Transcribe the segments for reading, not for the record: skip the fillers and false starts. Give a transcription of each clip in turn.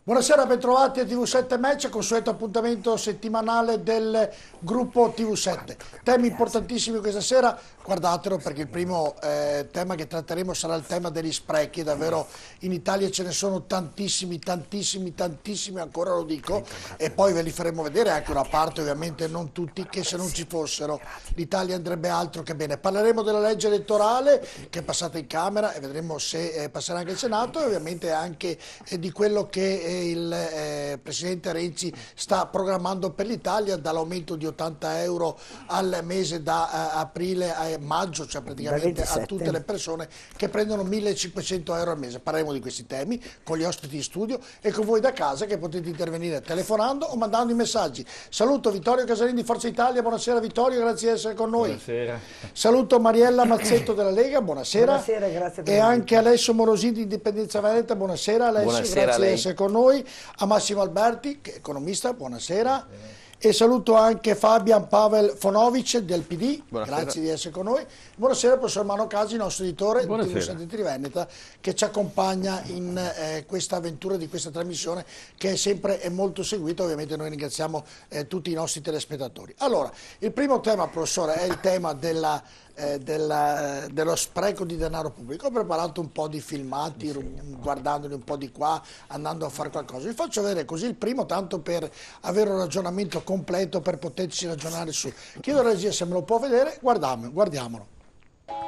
Buonasera, bentrovati a TV7 Match, consueto appuntamento settimanale del gruppo TV7. Temi importantissimi questa sera, guardatelo perché il primo tema che tratteremo sarà il tema degli sprechi. Davvero in Italia ce ne sono tantissimi, ancora lo dico, e poi ve li faremo vedere anche una parte, ovviamente non tutti, che se non ci fossero l'Italia andrebbe altro che bene. Parleremo della legge elettorale che è passata in Camera e vedremo se passerà anche il Senato, e ovviamente anche di quello che il Presidente Renzi sta programmando per l'Italia, dall'aumento di 80 euro al mese da aprile a maggio, cioè praticamente a tutte le persone che prendono 1.500 euro al mese. Parleremo di questi temi con gli ospiti in studio e con voi da casa che potete intervenire telefonando o mandando i messaggi. Saluto Vittorio Casalini di Forza Italia, buonasera Vittorio, grazie di essere con noi. Buonasera. Saluto Mariella Mazzetto della Lega, buonasera. Buonasera, grazie per e anche Alessio Morosini di Indipendenza Veneta, buonasera Alessio, Buonasera grazie di essere con noi. A Massimo Alberti, che è economista, buonasera. E saluto anche Fabian Pavel Fonovic del PD, Buonasera. Grazie di essere con noi. Buonasera professor Mano Casi, nostro editore di TV7 di Veneta, che ci accompagna in questa avventura di questa trasmissione che è sempre molto seguita. Ovviamente noi ringraziamo tutti i nostri telespettatori. Allora, il primo tema, professore, è il tema dello spreco di denaro pubblico. Ho preparato un po' di filmati, guardandoli un po' di qua, andando a fare qualcosa. Vi faccio vedere così il primo, tanto per avere un ragionamento completo, per poterci ragionare su. Chiedo alla regia se me lo può vedere, guardiamolo.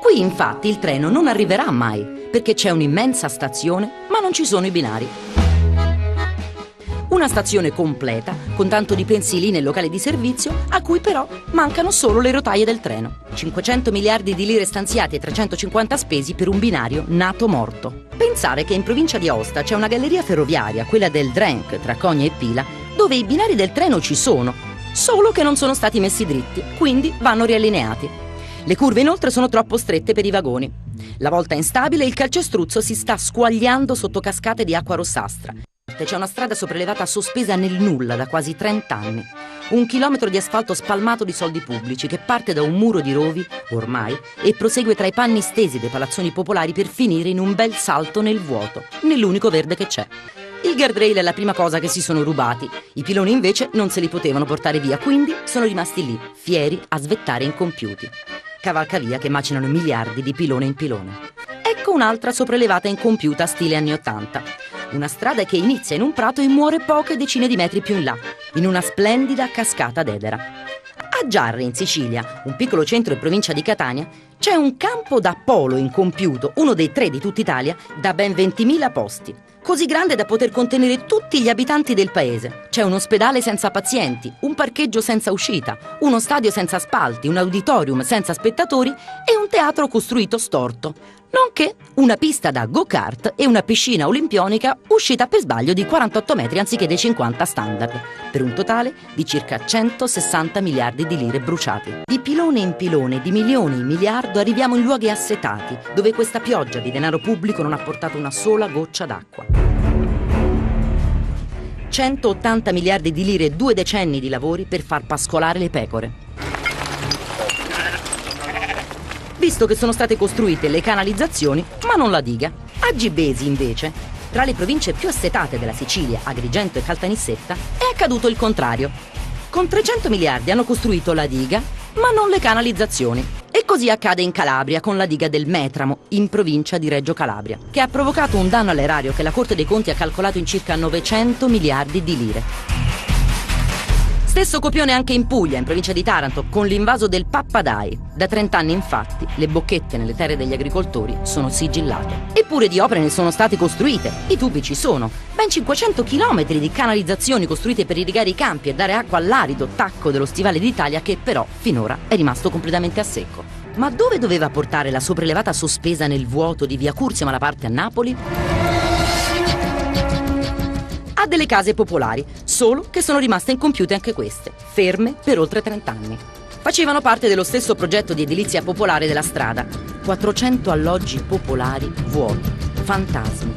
Qui infatti il treno non arriverà mai, perché c'è un'immensa stazione, ma non ci sono i binari. Una stazione completa, con tanto di pensiline e locali di servizio, a cui però mancano solo le rotaie del treno. 500 miliardi di lire stanziati e 350 spesi per un binario nato morto. Pensare che in provincia di Aosta c'è una galleria ferroviaria, quella del Drenk, tra Cogna e Pila, dove i binari del treno ci sono, solo che non sono stati messi dritti, quindi vanno riallineati. Le curve inoltre sono troppo strette per i vagoni. La volta è instabile e il calcestruzzo si sta squagliando sotto cascate di acqua rossastra. C'è una strada sopraelevata sospesa nel nulla da quasi 30 anni. 1 chilometro di asfalto spalmato di soldi pubblici che parte da un muro di rovi, ormai, e prosegue tra i panni stesi dei palazzoni popolari per finire in un bel salto nel vuoto, nell'unico verde che c'è. Il guardrail è la prima cosa che si sono rubati. I piloni invece non se li potevano portare via, quindi sono rimasti lì, fieri a svettare incompiuti. Cavalcavia che macinano miliardi di pilone in pilone. Ecco un'altra sopraelevata incompiuta stile anni '80. Una strada che inizia in un prato e muore poche decine di metri più in là, in una splendida cascata d'Edera. A Giarre, in Sicilia, un piccolo centro in provincia di Catania, c'è un campo da polo incompiuto, uno dei 3 di tutta Italia, da ben 20.000 posti. Così grande da poter contenere tutti gli abitanti del paese. C'è un ospedale senza pazienti, un parcheggio senza uscita, uno stadio senza spalti, un auditorium senza spettatori e un teatro costruito storto, nonché una pista da go-kart e una piscina olimpionica uscita per sbaglio di 48 metri anziché dei 50 standard, per un totale di circa 160 miliardi di lire bruciati. Di pilone in pilone, di milione in miliardo, arriviamo in luoghi assetati, dove questa pioggia di denaro pubblico non ha portato una sola goccia d'acqua. 180 miliardi di lire e 2 decenni di lavori per far pascolare le pecore. Visto che sono state costruite le canalizzazioni, ma non la diga. A Gibesi, invece, tra le province più assetate della Sicilia, Agrigento e Caltanissetta, è accaduto il contrario. Con 300 miliardi hanno costruito la diga, ma non le canalizzazioni. E così accade in Calabria con la diga del Metramo, in provincia di Reggio Calabria, che ha provocato un danno all'erario che la Corte dei Conti ha calcolato in circa 900 miliardi di lire. Stesso copione anche in Puglia, in provincia di Taranto, con l'invaso del Pappadai. Da 30 anni, infatti, le bocchette nelle terre degli agricoltori sono sigillate. Eppure di opere ne sono state costruite, i tubi ci sono. Ben 500 chilometri di canalizzazioni costruite per irrigare i campi e dare acqua all'arido tacco dello stivale d'Italia che però finora è rimasto completamente a secco. Ma dove doveva portare la sopraelevata sospesa nel vuoto di via Curzio Malaparte a Napoli? A delle case popolari, solo che sono rimaste incompiute anche queste, ferme per oltre 30 anni. Facevano parte dello stesso progetto di edilizia popolare della strada. 400 alloggi popolari vuoti, fantasmi.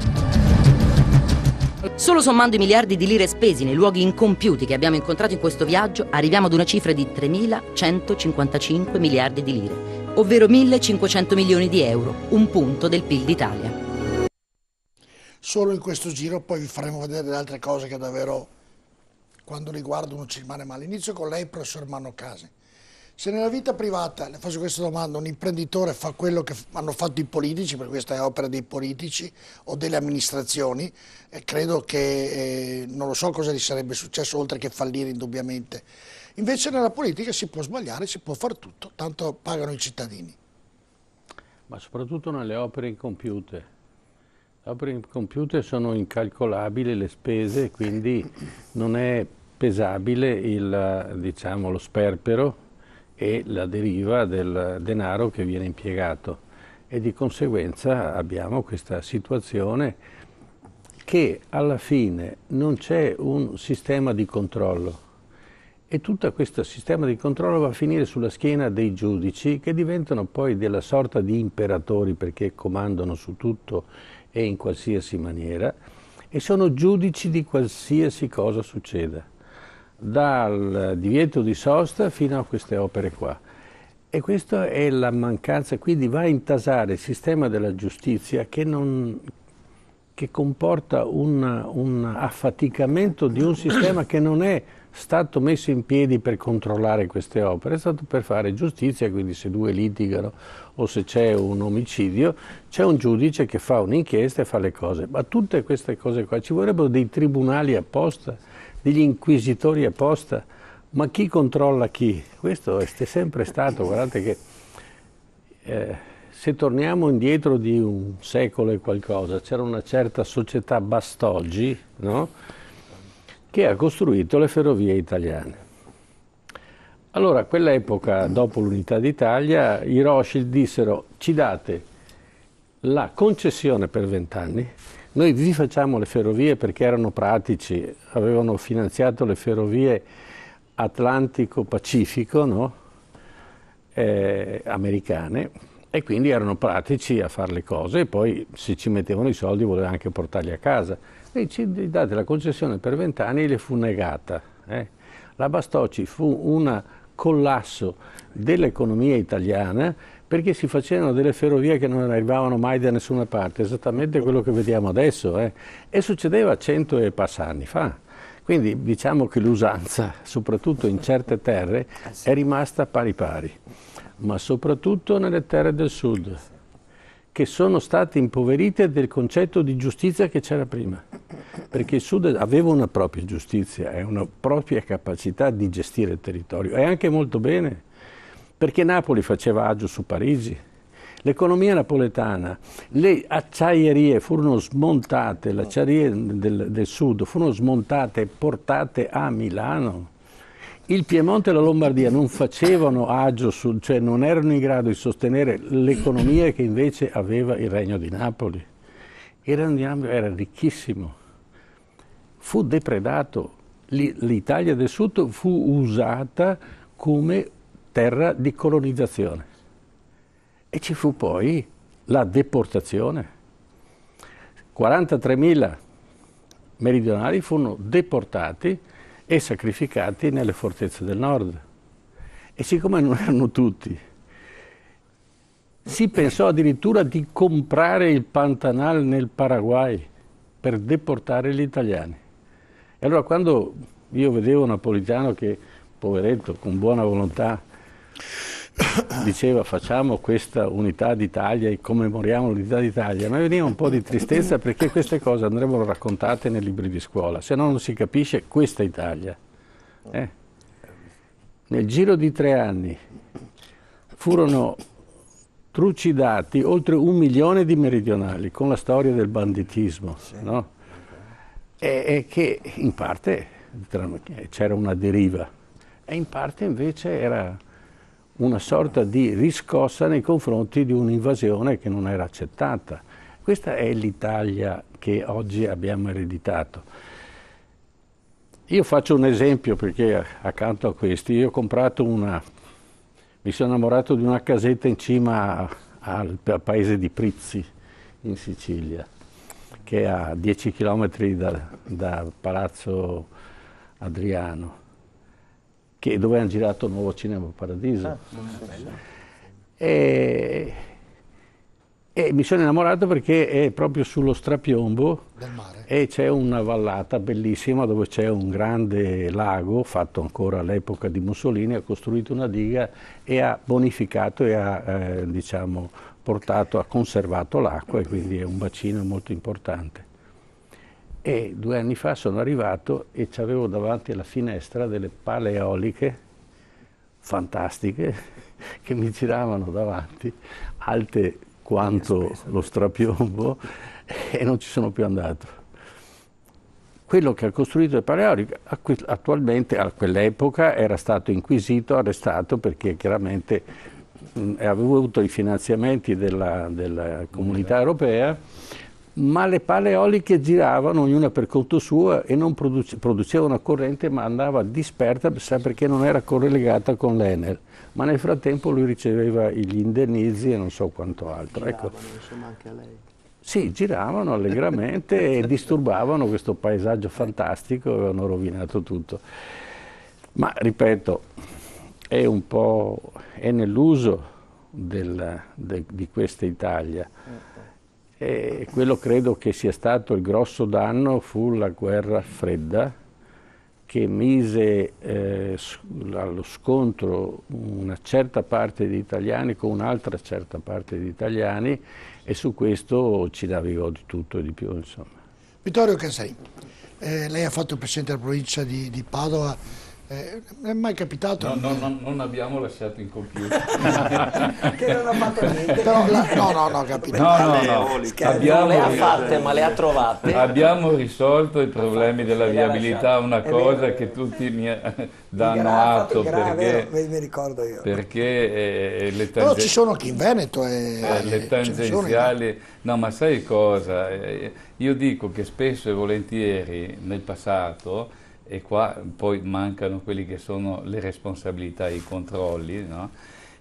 Solo sommando i miliardi di lire spesi nei luoghi incompiuti che abbiamo incontrato in questo viaggio, arriviamo ad una cifra di 3.155 miliardi di lire, ovvero 1.500 milioni di euro, un punto del PIL d'Italia. solo in questo giro, poi vi faremo vedere delle altre cose che davvero, quando li guardo, uno ci rimane male. Inizio con lei, professor Mannocasi. Se nella vita privata, le faccio questa domanda, un imprenditore fa quello che hanno fatto i politici, perché questa è opera dei politici o delle amministrazioni, credo che non lo so cosa gli sarebbe successo oltre che fallire indubbiamente. Invece nella politica si può sbagliare, si può fare tutto, tanto pagano i cittadini. Ma soprattutto nelle opere incompiute. Le opere incompiute sono incalcolabili le spese, quindi non è pesabile diciamo, lo sperpero e la deriva del denaro che viene impiegato, e di conseguenza abbiamo questa situazione che alla fine non c'è un sistema di controllo, e tutto questo sistema di controllo va a finire sulla schiena dei giudici, che diventano poi della sorta di imperatori, perché comandano su tutto e in qualsiasi maniera, e sono giudici di qualsiasi cosa succeda, dal divieto di sosta fino a queste opere qua. E questa è la mancanza, quindi va a intasare il sistema della giustizia che comporta un affaticamento di un sistema che non è stato messo in piedi per controllare queste opere, è stato per fare giustizia. Quindi se due litigano o se c'è un omicidio, c'è un giudice che fa un'inchiesta e fa le cose. Ma tutte queste cose qua, ci vorrebbero dei tribunali apposta, degli inquisitori apposta, ma chi controlla chi? Questo è sempre stato, guardate che se torniamo indietro di un secolo e qualcosa, c'era una certa società Bastoggi, no? Che ha costruito le ferrovie italiane. Allora, a quell'epoca, dopo l'unità d'Italia, i Rothschild dissero: ci date la concessione per 20 anni, noi vi facciamo le ferrovie, perché erano pratici, avevano finanziato le ferrovie Atlantico-Pacifico, no? Americane, e quindi erano pratici a fare le cose, e poi se ci mettevano i soldi voleva anche portarli a casa. E ci date la concessione per 20 anni e le fu negata. La Bastocci fu un collasso dell'economia italiana, perché si facevano delle ferrovie che non arrivavano mai da nessuna parte, esattamente quello che vediamo adesso, e succedeva 100 e passa anni fa. Quindi diciamo che l'usanza, soprattutto in certe terre, è rimasta pari pari, ma soprattutto nelle terre del sud, che sono state impoverite del concetto di giustizia che c'era prima, perché il sud aveva una propria giustizia e una propria capacità di gestire il territorio, e anche molto bene, perché Napoli faceva agio su Parigi. L'economia napoletana, le acciaierie furono smontate, le acciaierie del sud furono smontate e portate a Milano. Il Piemonte e la Lombardia non facevano agio, cioè non erano in grado di sostenere l'economia che invece aveva il Regno di Napoli. Il Regno di Napoli era ricchissimo, fu depredato. L'Italia del Sud fu usata come terra di colonizzazione. E ci fu poi la deportazione. 43.000 meridionali furono deportati e sacrificati nelle fortezze del nord. E siccome non erano tutti, si pensò addirittura di comprare il Pantanal nel Paraguay per deportare gli italiani. E allora quando io vedevo Napolitano che, poveretto, con buona volontà, diceva facciamo questa unità d'Italia e commemoriamo l'unità d'Italia, ma veniva un po' di tristezza, perché queste cose andrebbero raccontate nei libri di scuola, se no non si capisce questa Italia. Nel giro di 3 anni furono trucidati oltre 1 milione di meridionali, con la storia del banditismo, no? E che in parte c'era una deriva, e in parte invece era una sorta di riscossa nei confronti di un'invasione che non era accettata. Questa è l'Italia che oggi abbiamo ereditato. Io faccio un esempio, perché accanto a questi, io ho comprato mi sono innamorato di una casetta in cima al paese di Prizzi, in Sicilia, che è a 10 chilometri da Palazzo Adriano, dove hanno girato Nuovo Cinema Paradiso. E E mi sono innamorato perché è proprio sullo strapiombo Del mare. e c'è una vallata bellissima dove c'è un grande lago fatto ancora all'epoca di Mussolini, ha costruito una diga e ha bonificato e ha diciamo, ha conservato l'acqua, e quindi è un bacino molto importante. E 2 anni fa sono arrivato e avevo davanti alla finestra delle pale eoliche fantastiche che mi giravano davanti, alte quanto lo strapiombo, e non ci sono più andato. Quello che ha costruito le pale eoliche attualmente, a quell'epoca, era stato inquisito, arrestato, perché chiaramente aveva avuto i finanziamenti della Comunità Europea, ma le pale eoliche giravano ognuna per conto suo e non produceva una corrente, ma andava dispersa perché non era collegata con l'Enel. Ma nel frattempo lui riceveva gli indennizi e non so quanto altro. Giravano, ecco. insomma, anche a lei. Sì, giravano allegramente e disturbavano questo paesaggio fantastico, avevano rovinato tutto. Ma ripeto, è nell'uso di questa Italia. E quello credo che sia stato il grosso danno fu la guerra fredda, che mise allo scontro una certa parte di italiani con un'altra certa parte di italiani, e su questo ci navigò di tutto e di più, insomma. Vittorio Cassai, lei ha fatto il presidente della provincia di Padova. Non è mai capitato? Non abbiamo lasciato in computer. Che non ha fatto niente. Però no, capito. No. Non le ha fatte, ma le ha trovate. Abbiamo risolto i problemi della E le ha viabilità, lasciate. una È cosa vero. che tutti mi Il danno grafo, atto, il grafo, perché, vero, mi ricordo io. le Però ci sono anche in Veneto. le ce ne sono tangenziali, no, ma sai cosa? Io dico che spesso e volentieri nel passato, e qua poi mancano quelli che sono le responsabilità, i controlli, no?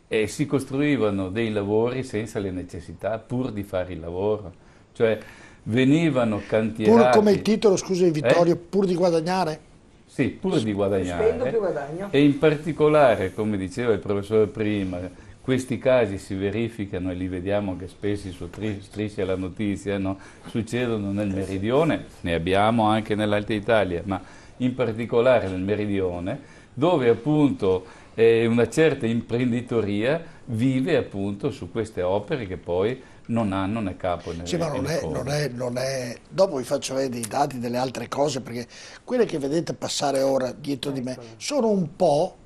E si costruivano dei lavori senza le necessità, pur di fare il lavoro. Cioè venivano cantierati... Pur come il titolo, scusi Vittorio, pur di guadagnare? Sì, pur di guadagnare. Spendo più guadagno. E in particolare, come diceva il professore prima, questi casi si verificano e li vediamo che spesso su Striscia la Notizia, no? Succedono nel Meridione, ne abbiamo anche nell'Alta Italia, ma in particolare nel Meridione, dove appunto una certa imprenditoria vive appunto su queste opere che poi non hanno né capo né Sì, ma non è... Dopo vi faccio vedere dei dati, delle altre cose, perché quelle che vedete passare ora dietro di me sono un po'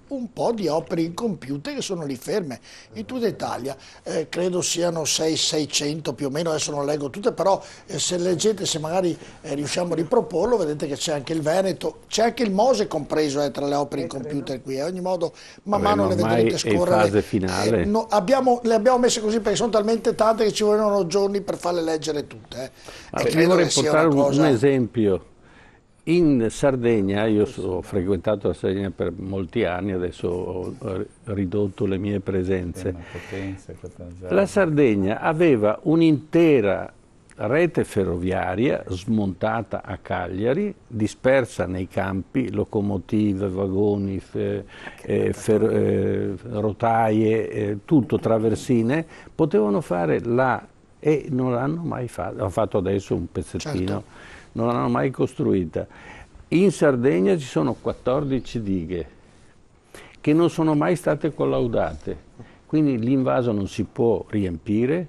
di opere incompiute che sono lì ferme in tutta Italia. Credo siano 600 più o meno, adesso non leggo tutte, però se leggete, se magari riusciamo a riproporlo, vedete che c'è anche il Veneto, c'è anche il Mose compreso tra le opere incompiute qui. A ogni modo, man mano le vedrete scorrere. È in fase finale. Le abbiamo messe così perché sono talmente tante che ci vogliono giorni per farle leggere tutte. Io vorrei portare un esempio. In Sardegna, io ho frequentato la Sardegna per molti anni, adesso ho ridotto le mie presenze. La Sardegna aveva un'intera rete ferroviaria smontata a Cagliari, dispersa nei campi, locomotive, vagoni, rotaie, tutto, traversine, potevano fare e non l'hanno mai fatto. Hanno fatto adesso un pezzettino. Certo. Non l'hanno mai costruita. In Sardegna ci sono 14 dighe che non sono mai state collaudate, quindi l'invaso non si può riempire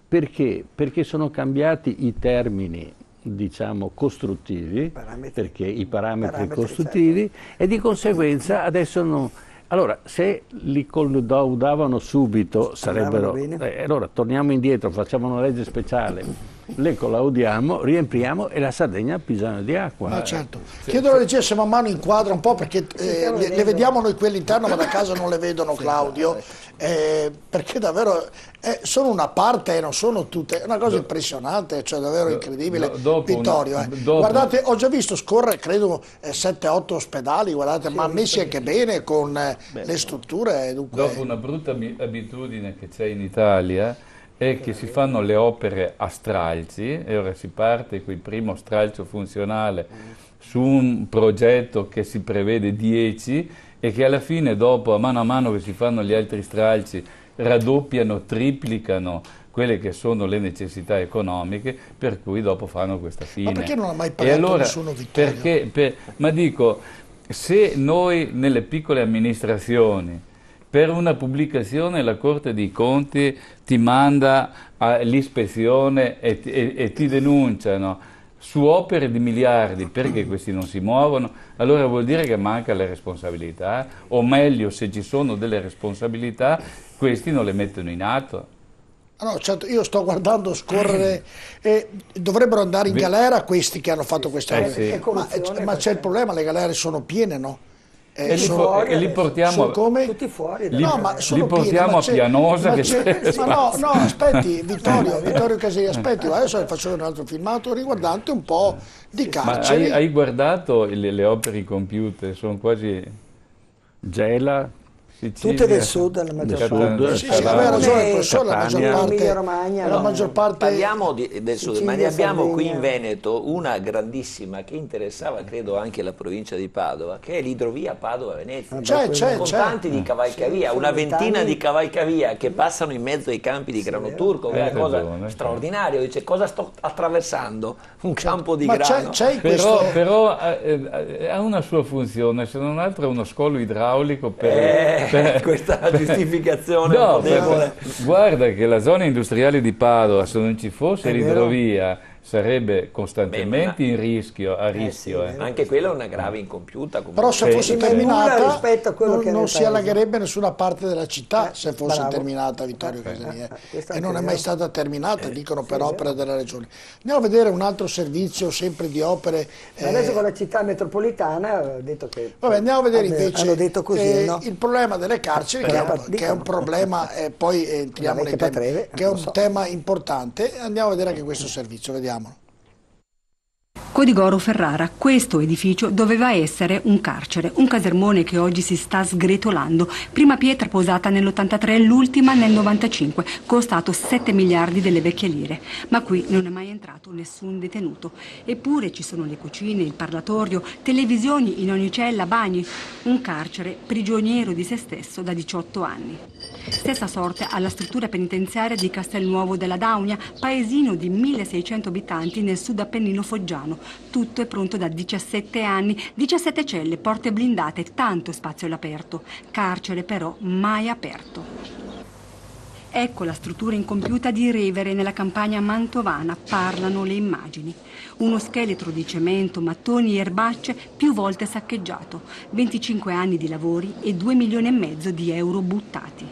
perché sono cambiati i termini, diciamo, costruttivi, perché i parametri costruttivi, certo. E di conseguenza adesso non... Allora, se li collaudavano subito sarebbero... allora torniamo indietro, facciamo una legge speciale, le collaudiamo, riempiamo e la Sardegna ha bisogno di acqua. Ah, certo. Chiedo alla regia se man mano inquadra un po', perché le vediamo noi qui all'interno, ma da casa non le vedono, Claudio, perché davvero sono una parte, non sono tutte, è una cosa impressionante, cioè davvero incredibile. Vittorio, guardate, ho già visto scorrere, credo, 7-8 ospedali, guardate, ma messi anche bene con le strutture. Dunque... Dopo una brutta abitudine che c'è in Italia, è che si fanno le opere a stralci, e ora si parte con il primo stralcio funzionale su un progetto che si prevede 10, e che alla fine, dopo, a mano che si fanno gli altri stralci, raddoppiano, triplicano quelle che sono le necessità economiche, per cui dopo fanno questa fine. Ma perché non ha mai pagato nessuno, Vittorio? Ma dico, se noi nelle piccole amministrazioni per una pubblicazione la Corte dei Conti ti manda all'ispezione e ti denunciano su opere di miliardi perché questi non si muovono, allora vuol dire che manca la responsabilità, o meglio, se ci sono delle responsabilità, questi non le mettono in atto. No, certo, io sto guardando scorrere e dovrebbero andare in galera questi che hanno fatto queste opere. Ma c'è il problema, le galere sono piene, no? E li portiamo tutti fuori. No, ma sono li portiamo a Pianosa. No, aspetti, Vittorio Casini, aspetti, adesso le faccio un altro filmato riguardante un po' di carceri. Ma hai guardato le opere compiute? Sosono quasi Gela, Sicilia, tutte del sud, la maggior parte. Sì, aveva ragione il professore, la maggior parte Parliamo del sud, ma ne abbiamo qui in Veneto una grandissima che interessava credo anche la provincia di Padova, che è l'idrovia Padova-Venezia, con tanti di cavalcavia, una ventina di cavalcavia che passano in mezzo ai campi di grano turco, che è una cosa straordinaria. Dice, cosa sto attraversando? Un campo di grano. Però ha una sua funzione, se non altro è uno scolo idraulico per questa giustificazione un po' debole. Guarda che la zona industriale di Padova, se non ci fosse l'idrovia, sarebbe costantemente a rischio. Anche quella è una grave incompiuta. Comunque. Però se fosse terminata non si allagherebbe nessuna parte della città se fosse terminata, Vittorio Casini. E non è mai stata terminata, dicono per opera della regione. Andiamo a vedere un altro servizio sempre di opere. Adesso con la città metropolitana ho detto che... Vabbè, andiamo a vedere invece il problema delle carceri, che è un problema, poi entriamo nei temi, che è un tema importante. Andiamo a vedere anche questo servizio, vediamo. Codigoro Ferrara, questo edificio doveva essere un carcere, un casermone che oggi si sta sgretolando. Prima pietra posata nell'83, l'ultima nel 95, costato 7 miliardi delle vecchie lire. Ma qui non è mai entrato nessun detenuto. Eppure ci sono le cucine, il parlatorio, televisioni in ogni cella, bagni. Un carcere prigioniero di se stesso da 18 anni. Stessa sorte alla struttura penitenziaria di Castelnuovo della Daunia, paesino di 1600 abitanti nel sud Appennino foggiano. Tutto è pronto da 17 anni, 17 celle, porte blindate, tanto spazio all'aperto. Carcere però mai aperto. Ecco la struttura incompiuta di Revere nella campagna mantovana, parlano le immagini. Uno scheletro di cemento, mattoni e erbacce più volte saccheggiato, 25 anni di lavori e 2,5 milioni di euro buttati.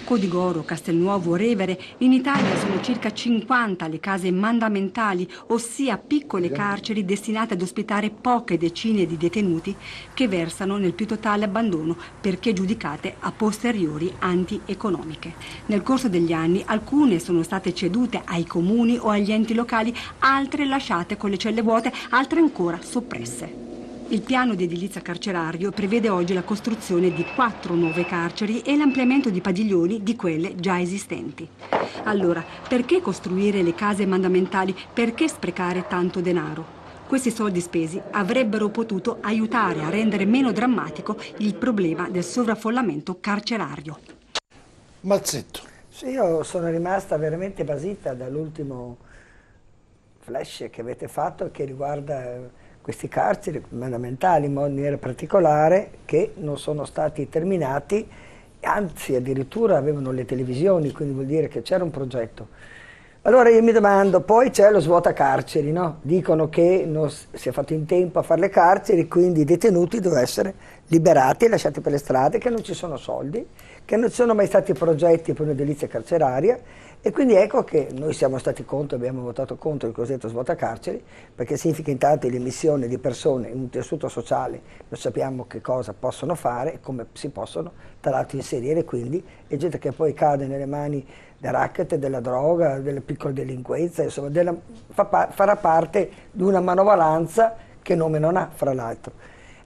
Codigoro, Castelnuovo, Revere, in Italia sono circa 50 le case mandamentali, ossia piccole carceri destinate ad ospitare poche decine di detenuti che versano nel più totale abbandono perché giudicate a posteriori antieconomiche. Nel corso degli anni alcune sono state cedute ai comuni o agli enti locali, altre lasciate con le celle vuote, altre ancora soppresse. Il piano di edilizia carcerario prevede oggi la costruzione di 4 nuove carceri e l'ampliamento di padiglioni di quelle già esistenti. Allora, perché costruire le case mandamentali? Perché sprecare tanto denaro? Questi soldi spesi avrebbero potuto aiutare a rendere meno drammatico il problema del sovraffollamento carcerario. Mazzetto. Sì, io sono rimasta veramente basita dall'ultimo flash che avete fatto che riguarda questi carceri mandamentali in maniera particolare che non sono stati terminati, anzi addirittura avevano le televisioni, quindi vuol dire che c'era un progetto. Allora io mi domando, poi c'è lo svuota carceri, no? Dicono che non si è fatto in tempo a fare le carceri, quindi i detenuti devono essere liberati e lasciati per le strade, che non ci sono soldi, che non ci sono mai stati progetti per un'edilizia carceraria. E quindi ecco che noi siamo stati contro, abbiamo votato contro il cosiddetto svuota carceri, perché significa intanto l'emissione di persone in un tessuto sociale, non sappiamo che cosa possono fare e come si possono tra l'altro inserire, quindi è gente che poi cade nelle mani del racket, della droga, della piccola delinquenza, insomma farà parte di una manovalanza che nome non ha, fra l'altro.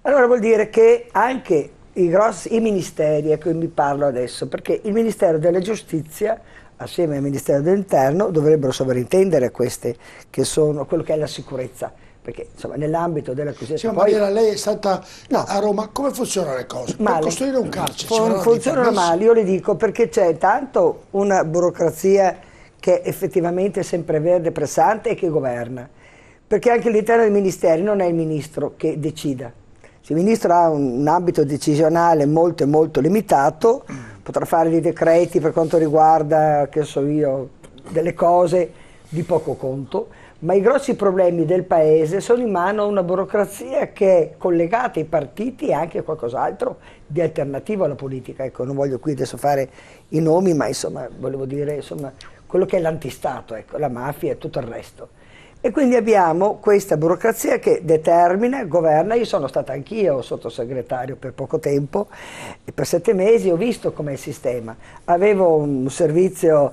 Allora vuol dire che anche i ministeri, ecco mi parlo adesso, perché il Ministero della Giustizia assieme al Ministero dell'Interno dovrebbero sovrintendere queste che sono quello che è la sicurezza, perché insomma nell'ambito della cosiddetta... Sì, Mariella, lei è stata a Roma, come funzionano le cose? Male. Per costruire un carcere funzionano male, io le dico, perché c'è tanto una burocrazia che effettivamente è sempreverde, pressante e che governa, perché anche all'interno dei ministeri non è il ministro che decida. Se il ministro ha un ambito decisionale molto molto limitato, potrà fare dei decreti per quanto riguarda, che so io, delle cose di poco conto, ma i grossi problemi del paese sono in mano a una burocrazia che è collegata ai partiti e anche a qualcos'altro di alternativo alla politica. Ecco, non voglio qui adesso fare i nomi, ma insomma volevo dire insomma, quello che è l'antistato, ecco, la mafia e tutto il resto. E quindi abbiamo questa burocrazia che determina, governa. Io sono stata anch'io sottosegretario per poco tempo, e per 7 mesi ho visto com'è il sistema. Avevo un servizio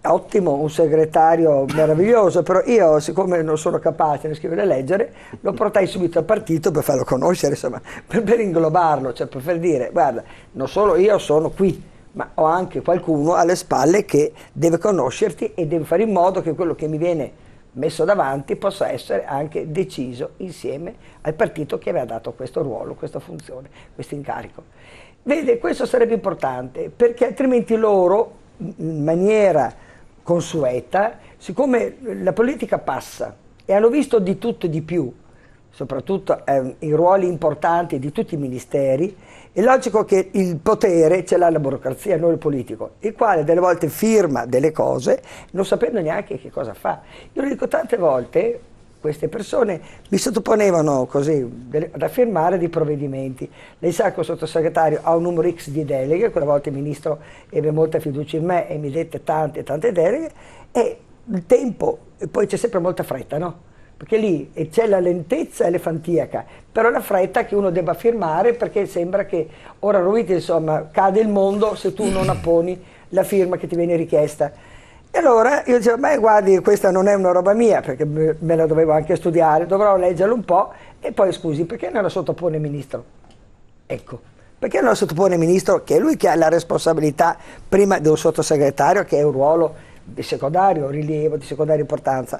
ottimo, un segretario meraviglioso, però io, siccome non sono capace di scrivere e leggere, lo portai subito al partito per farlo conoscere, insomma, per inglobarlo, cioè per dire, guarda, non solo io sono qui, ma ho anche qualcuno alle spalle che deve conoscerti e deve fare in modo che quello che mi viene messo davanti possa essere anche deciso insieme al partito che aveva dato questo ruolo, questa funzione, questo incarico. Vede, questo sarebbe importante, perché altrimenti loro, in maniera consueta, siccome la politica passa e hanno visto di tutto e di più, soprattutto i ruoli importanti di tutti i ministeri, è logico che il potere ce l'ha la burocrazia, non il politico, il quale delle volte firma delle cose non sapendo neanche che cosa fa. Io lo dico tante volte, queste persone mi sottoponevano così da firmare dei provvedimenti. Lei sa che il sottosegretario ha un numero X di deleghe, quella volta il ministro ebbe molta fiducia in me e mi dette tante deleghe, e il tempo, e poi c'è sempre molta fretta, no? Perché lì c'è la lentezza elefantiaca, però la fretta che uno debba firmare, perché sembra che ora Ruiti, insomma, cade il mondo se tu non apponi la firma che ti viene richiesta. E allora io dicevo, ma guardi, questa non è una roba mia, perché me la dovevo anche studiare, dovrò leggerla un po', e poi scusi, perché non la sottopone il ministro? Ecco, perché non la sottopone il ministro, che è lui che ha la responsabilità prima di un sottosegretario, che è un ruolo di secondario rilievo, di secondaria importanza.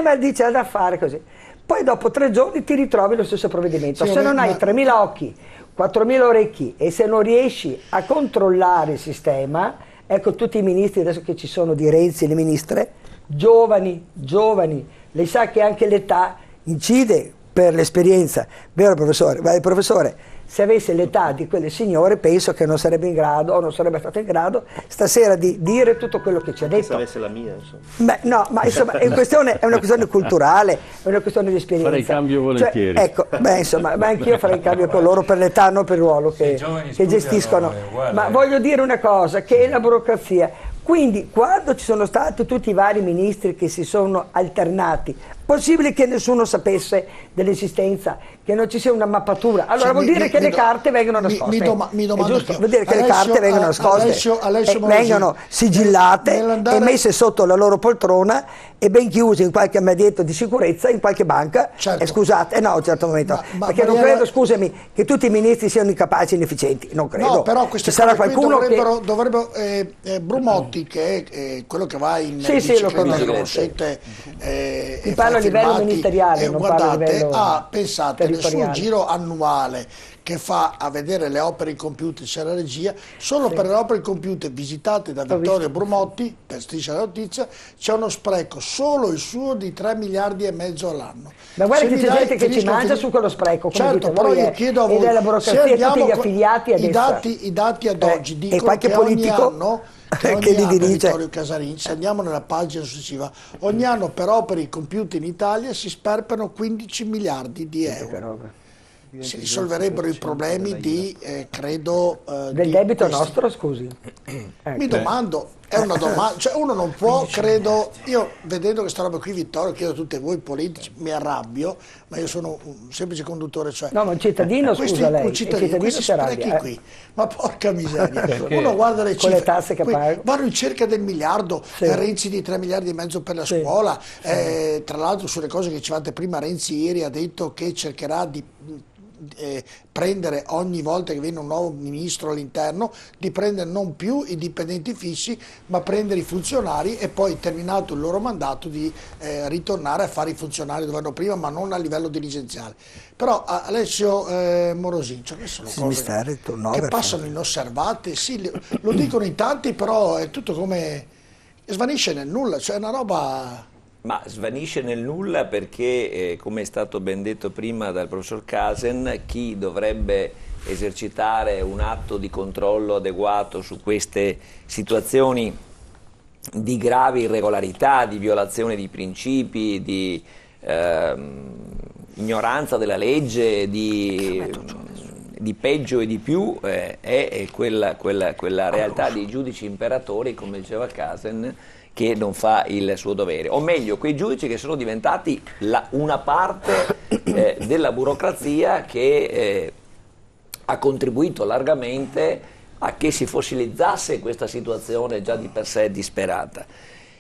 Ma dice, ha da fare così. Poi dopo 3 giorni ti ritrovi lo stesso provvedimento. Se non hai 3.000 occhi, 4.000 orecchi e se non riesci a controllare il sistema, ecco tutti i ministri adesso che ci sono di Renzi, le ministre, giovani, lei sa che anche l'età incide per l'esperienza, vero professore? Ma il professore, se avesse l'età di quelle signore, penso che non sarebbe in grado, o non sarebbe stato in grado, stasera di dire tutto quello che ci ha detto. Se avesse la mia, insomma. Beh, no, ma insomma, è una questione culturale, è una questione di esperienza. Farei cambio volentieri. Cioè, ecco, beh, insomma, ma anch'io farei cambio con loro per l'età, non per il ruolo che gestiscono. Ma voglio dire una cosa, che è la burocrazia. Quindi, quando ci sono stati tutti i vari ministri che si sono alternati, possibile che nessuno sapesse dell'esistenza, che non ci sia una mappatura. Allora vuol dire che le carte vengono nascoste. Mi domando vuol dire che le carte vengono nascoste, vengono sigillate e messe sotto la loro poltrona e ben chiuse in qualche ambiente di sicurezza, in qualche banca. Certo. Scusate, no, a un certo momento. Perché non credo, scusami, che tutti i ministri siano incapaci e inefficienti. Non credo. No, però ci sarà qualcuno dovrebbero Brumotti, che è quello che va in bicicletta, lo conoscete, mi parlo a livello ministeriale, non parlo a livello pensate, nel suo giro annuale che fa a vedere le opere incompiute, c'è la regia, solo per le opere incompiute visitate da Vittorio Brumotti, per Striscia la Notizia, c'è uno spreco, solo il suo, di 3 miliardi e mezzo all'anno. Ma guarda che c'è gente che ci mangia su quello spreco, come certo, però io chiedo a voi, ed è la burocrazia e tutti gli affiliati ad essa. I dati ad oggi dicono e qualche che politico ogni anno che li dirige Vittorio Casarin, se andiamo nella pagina successiva, ogni anno per opere compiute in Italia si sperperano 15 miliardi di euro. Si risolverebbero i problemi di, credo... del debito nostro, scusi? Mi domando, è una domanda, cioè uno non può, credo, io vedendo questa roba qui, Vittorio, chiedo a tutti voi politici, mi arrabbio, ma io sono un semplice conduttore, cioè... No, ma un cittadino, scusa lei, un cittadino, questi sprechi qui, ma porca miseria, uno guarda le cifre, con le tasse che paga, vanno in cerca del miliardo, Renzi di 3 miliardi e mezzo per la scuola, tra l'altro sulle cose che dicevate prima, Renzi ieri ha detto che cercherà di prendere ogni volta che viene un nuovo ministro all'interno, di prendere non più i dipendenti fissi, ma prendere i funzionari e poi, terminato il loro mandato, di ritornare a fare i funzionari dove erano prima, ma non a livello dirigenziale. Però Alessio Morosin, cioè, queste sono cose che passano inosservate, sì, lo dicono in tanti, però è tutto come svanisce nel nulla, cioè è una roba... Ma svanisce nel nulla perché, come è stato ben detto prima dal professor Casen, chi dovrebbe esercitare un atto di controllo adeguato su queste situazioni di gravi irregolarità, di violazione di principi, di ignoranza della legge, di peggio e di più, è quella realtà dei giudici imperatori, come diceva Casen, che non fa il suo dovere, o meglio quei giudici che sono diventati una parte della burocrazia che ha contribuito largamente a che si fossilizzasse questa situazione già di per sé disperata.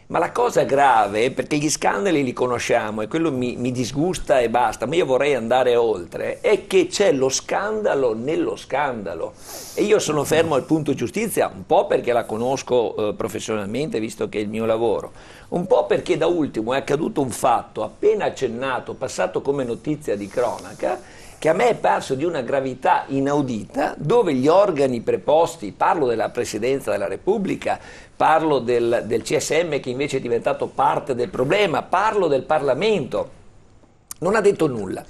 Ma la cosa grave, perché gli scandali li conosciamo e quello mi disgusta e basta, ma io vorrei andare oltre, è che c'è lo scandalo nello scandalo. E io sono fermo al punto giustizia, un po' perché la conosco professionalmente, visto che è il mio lavoro, un po' perché da ultimo è accaduto un fatto appena accennato, passato come notizia di cronaca, che a me è parso di una gravità inaudita, dove gli organi preposti, parlo della Presidenza della Repubblica, parlo del CSM che invece è diventato parte del problema, parlo del Parlamento, non ha detto nulla.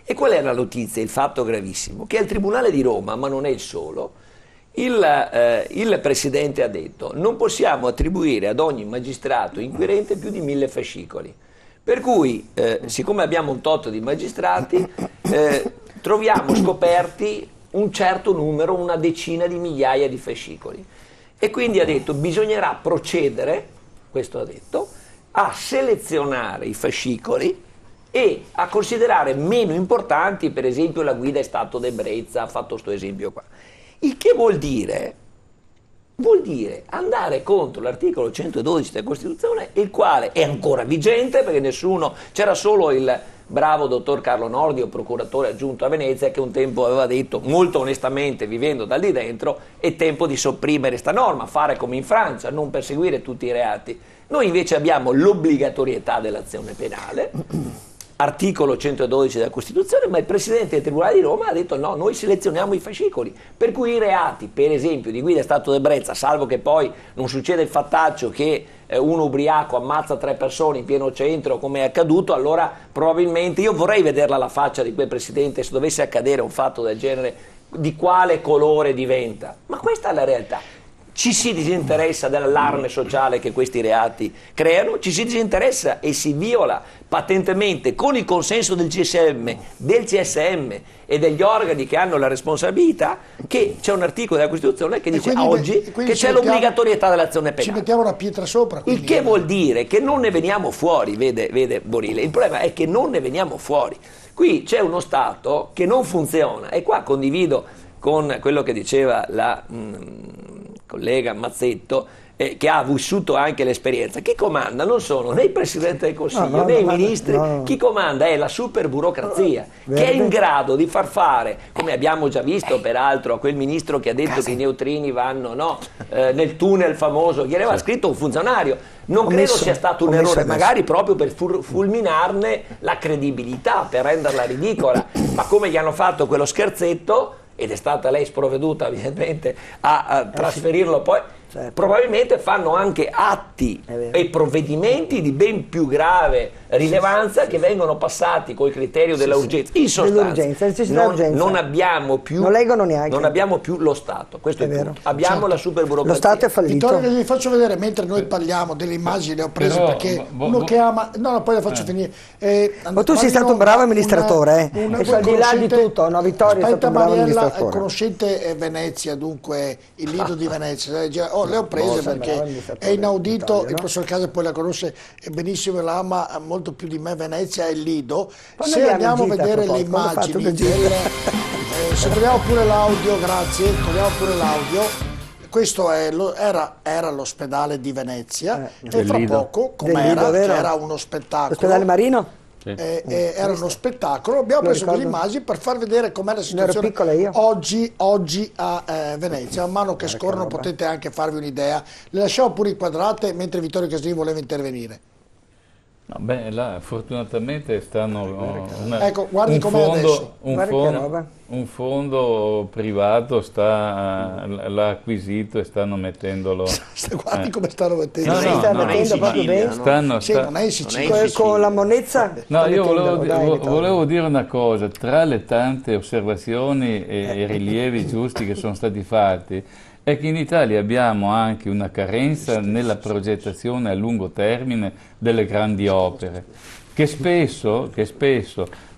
E qual è la notizia, il fatto gravissimo? Che al Tribunale di Roma, ma non è il solo, il Presidente ha detto: non possiamo attribuire ad ogni magistrato inquirente più di 1000 fascicoli. Per cui, siccome abbiamo un tot di magistrati, troviamo scoperti un certo numero, una decina di migliaia di fascicoli. E quindi ha detto: bisognerà procedere, questo ha detto, a selezionare i fascicoli e a considerare meno importanti, per esempio la guida è stato d'ebbrezza, ha fatto questo esempio qua. Il che vuol dire andare contro l'articolo 112 della Costituzione, il quale è ancora vigente, perché c'era solo il bravo dottor Carlo Nordio, procuratore aggiunto a Venezia, che un tempo aveva detto molto onestamente, vivendo da lì dentro: è tempo di sopprimere sta norma, fare come in Francia, non perseguire tutti i reati. Noi invece abbiamo l'obbligatorietà dell'azione penale, articolo 112 della Costituzione, ma il Presidente del Tribunale di Roma ha detto: no, noi selezioniamo i fascicoli, per cui i reati, per esempio di guida stato d'ebbrezza, salvo che poi non succeda il fattaccio che uno ubriaco ammazza 3 persone in pieno centro, come è accaduto, allora probabilmente io vorrei vederla la faccia di quel Presidente se dovesse accadere un fatto del genere, di quale colore diventa. Ma questa è la realtà. Ci si disinteressa dell'allarme sociale che questi reati creano, ci si disinteressa e si viola patentemente, con il consenso del CSM e degli organi che hanno la responsabilità, che c'è un articolo della Costituzione che dice oggi che c'è l'obbligatorietà dell'azione penale. Ci mettiamo una pietra sopra. Il che vuol dire che non ne veniamo fuori, vede Borile. Il problema è che non ne veniamo fuori. Qui c'è uno Stato che non funziona, e qua condivido con quello che diceva la collega Mazzetto, che ha vissuto anche l'esperienza. Chi comanda non sono né il Presidente del Consiglio né i ministri, chi comanda è la super burocrazia, che è in grado di far fare, come abbiamo già visto peraltro a quel ministro che ha detto che i neutrini vanno nel tunnel famoso, gli aveva scritto un funzionario. Non credo sia stato un errore, magari proprio per fulminarne la credibilità, per renderla ridicola, ma come gli hanno fatto quello scherzetto, ed è stata lei sprovveduta evidentemente a trasferirlo poi, probabilmente fanno anche atti e provvedimenti di ben più grave rilevanza che vengono passati col criterio della urgenza. In sostanza non abbiamo più lo Stato, questo è il punto. Abbiamo la super burocrazia. Lo Stato è fallito. Vittorio, vi faccio vedere mentre noi parliamo delle immagini, le ho prese perché uno che ama, poi la faccio finire. Ma tu sei stato un bravo amministratore, al di là di tutto, no, Vittorio è stato un bravo amministratore. Conoscente Venezia, dunque il Lido di Venezia, le ho prese perché è inaudito, Vittorio, il professor Casa poi la conosce benissimo e la ama molto più di me. Venezia e il Lido. Se andiamo a vedere le immagini, se troviamo pure l'audio, grazie, troviamo pure l'audio. Questo era l'ospedale di Venezia e fra poco, come era uno spettacolo. L'ospedale Marino? era uno spettacolo. Abbiamo preso quelle immagini per far vedere com'è la situazione oggi a Venezia. Man mano che scorrono potete anche farvi un'idea. Le lasciamo pure inquadrate mentre Vittorio Casarini voleva intervenire. No, beh, là fortunatamente stanno ecco, guardi com'è adesso. Un fondo privato l'ha acquisito e stanno mettendolo. Guardi come stanno mettendo. Stanno mettendo proprio bene. Non è in Sicilia. Con la monnezza. No, io volevo dire una cosa, tra le tante osservazioni e rilievi giusti che sono stati fatti, è che in Italia abbiamo anche una carenza nella progettazione a lungo termine delle grandi opere, che spesso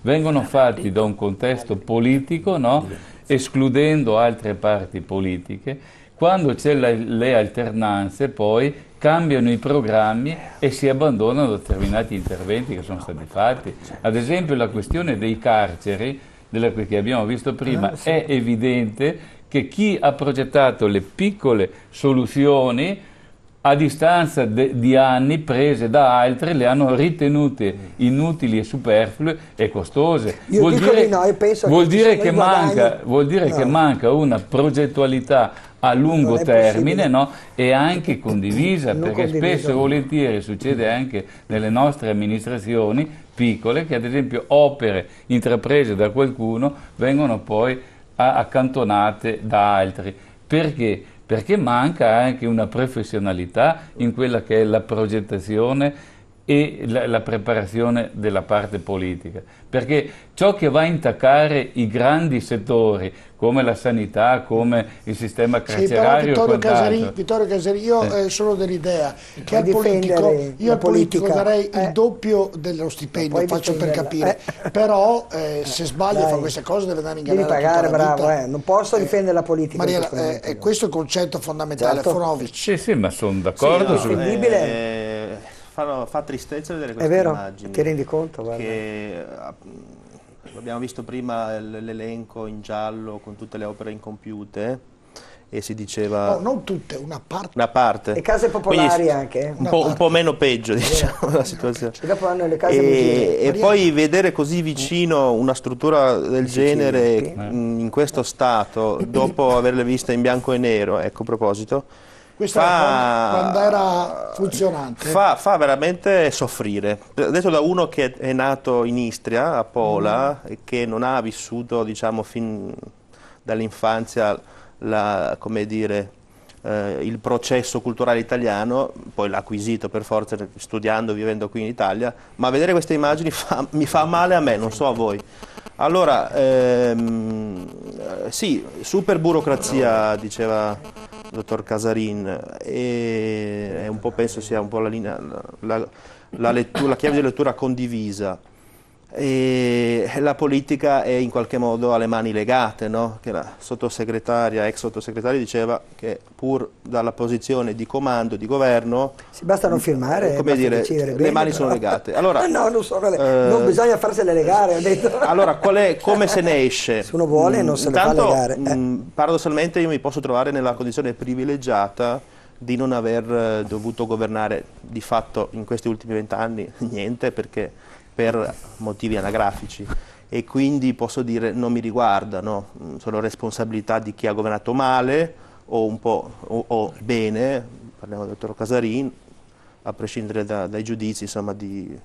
vengono fatti da un contesto politico, no? Escludendo altre parti politiche. Quando c'è le alternanze poi cambiano i programmi e si abbandonano determinati interventi che sono stati fatti. Ad esempio la questione dei carceri, che abbiamo visto prima, è evidente che chi ha progettato le piccole soluzioni a distanza di anni prese da altri le hanno ritenute inutili e superflue e costose. Vuol dire che manca una progettualità a lungo termine, no? E anche condivisa, perché spesso e volentieri succede anche nelle nostre amministrazioni piccole che ad esempio opere intraprese da qualcuno vengono poi accantonate da altri. Perché? Perché manca anche una professionalità in quella che è la progettazione e la preparazione della parte politica. Perché ciò che va a intaccare i grandi settori, come la sanità, come il sistema carcerario... Sì, Vittorio Casarini, io sono dell'idea che al politico darei il doppio dello stipendio, faccio per capire, però se sbaglia fa queste cose deve andare in galera. Devi pagare, bravo, non posso difendere la politica. Mariela, questo è il concetto fondamentale, Fonovic. Sì, ma sono d'accordo. Sì, fa tristezza vedere queste immagini. Ti rendi conto? Che abbiamo visto prima l'elenco in giallo con tutte le opere incompiute e si diceva... No, non tutte, una parte. Una parte. Le case popolari quindi, anche. Un po' meno peggio, diciamo, la situazione. E dopo hanno le case e poi vedere così vicino una struttura del genere in questo stato, dopo averle viste in bianco e nero, ecco, a proposito, questa quando era funzionante. Fa veramente soffrire. Detto da uno che è nato in Istria, a Pola, e che non ha vissuto, diciamo, fin dall'infanzia come dire, il processo culturale italiano, poi l'ha acquisito per forza studiando, vivendo qui in Italia, ma vedere queste immagini mi fa male a me, non so a voi. Allora, sì, super burocrazia, diceva il dottor Casarin, e un po' penso sia un po' la linea, la chiave di lettura condivisa. E la politica è in qualche modo alle mani legate, no? Che la sottosegretaria, ex sottosegretaria, diceva che pur dalla posizione di comando, di governo, basta non firmare, come dire, le mani sono legate. Allora, no, non bisogna farsele legare, ho detto. Allora, come se ne esce? Se uno vuole non se le fa legare. Paradossalmente io mi posso trovare nella condizione privilegiata di non aver dovuto governare di fatto in questi ultimi 20 anni niente, perché per motivi anagrafici, e quindi posso dire non mi riguarda, no? Sono responsabilità di chi ha governato male o un po' o bene, parliamo del dottor Casarin, a prescindere dai giudizi, insomma, di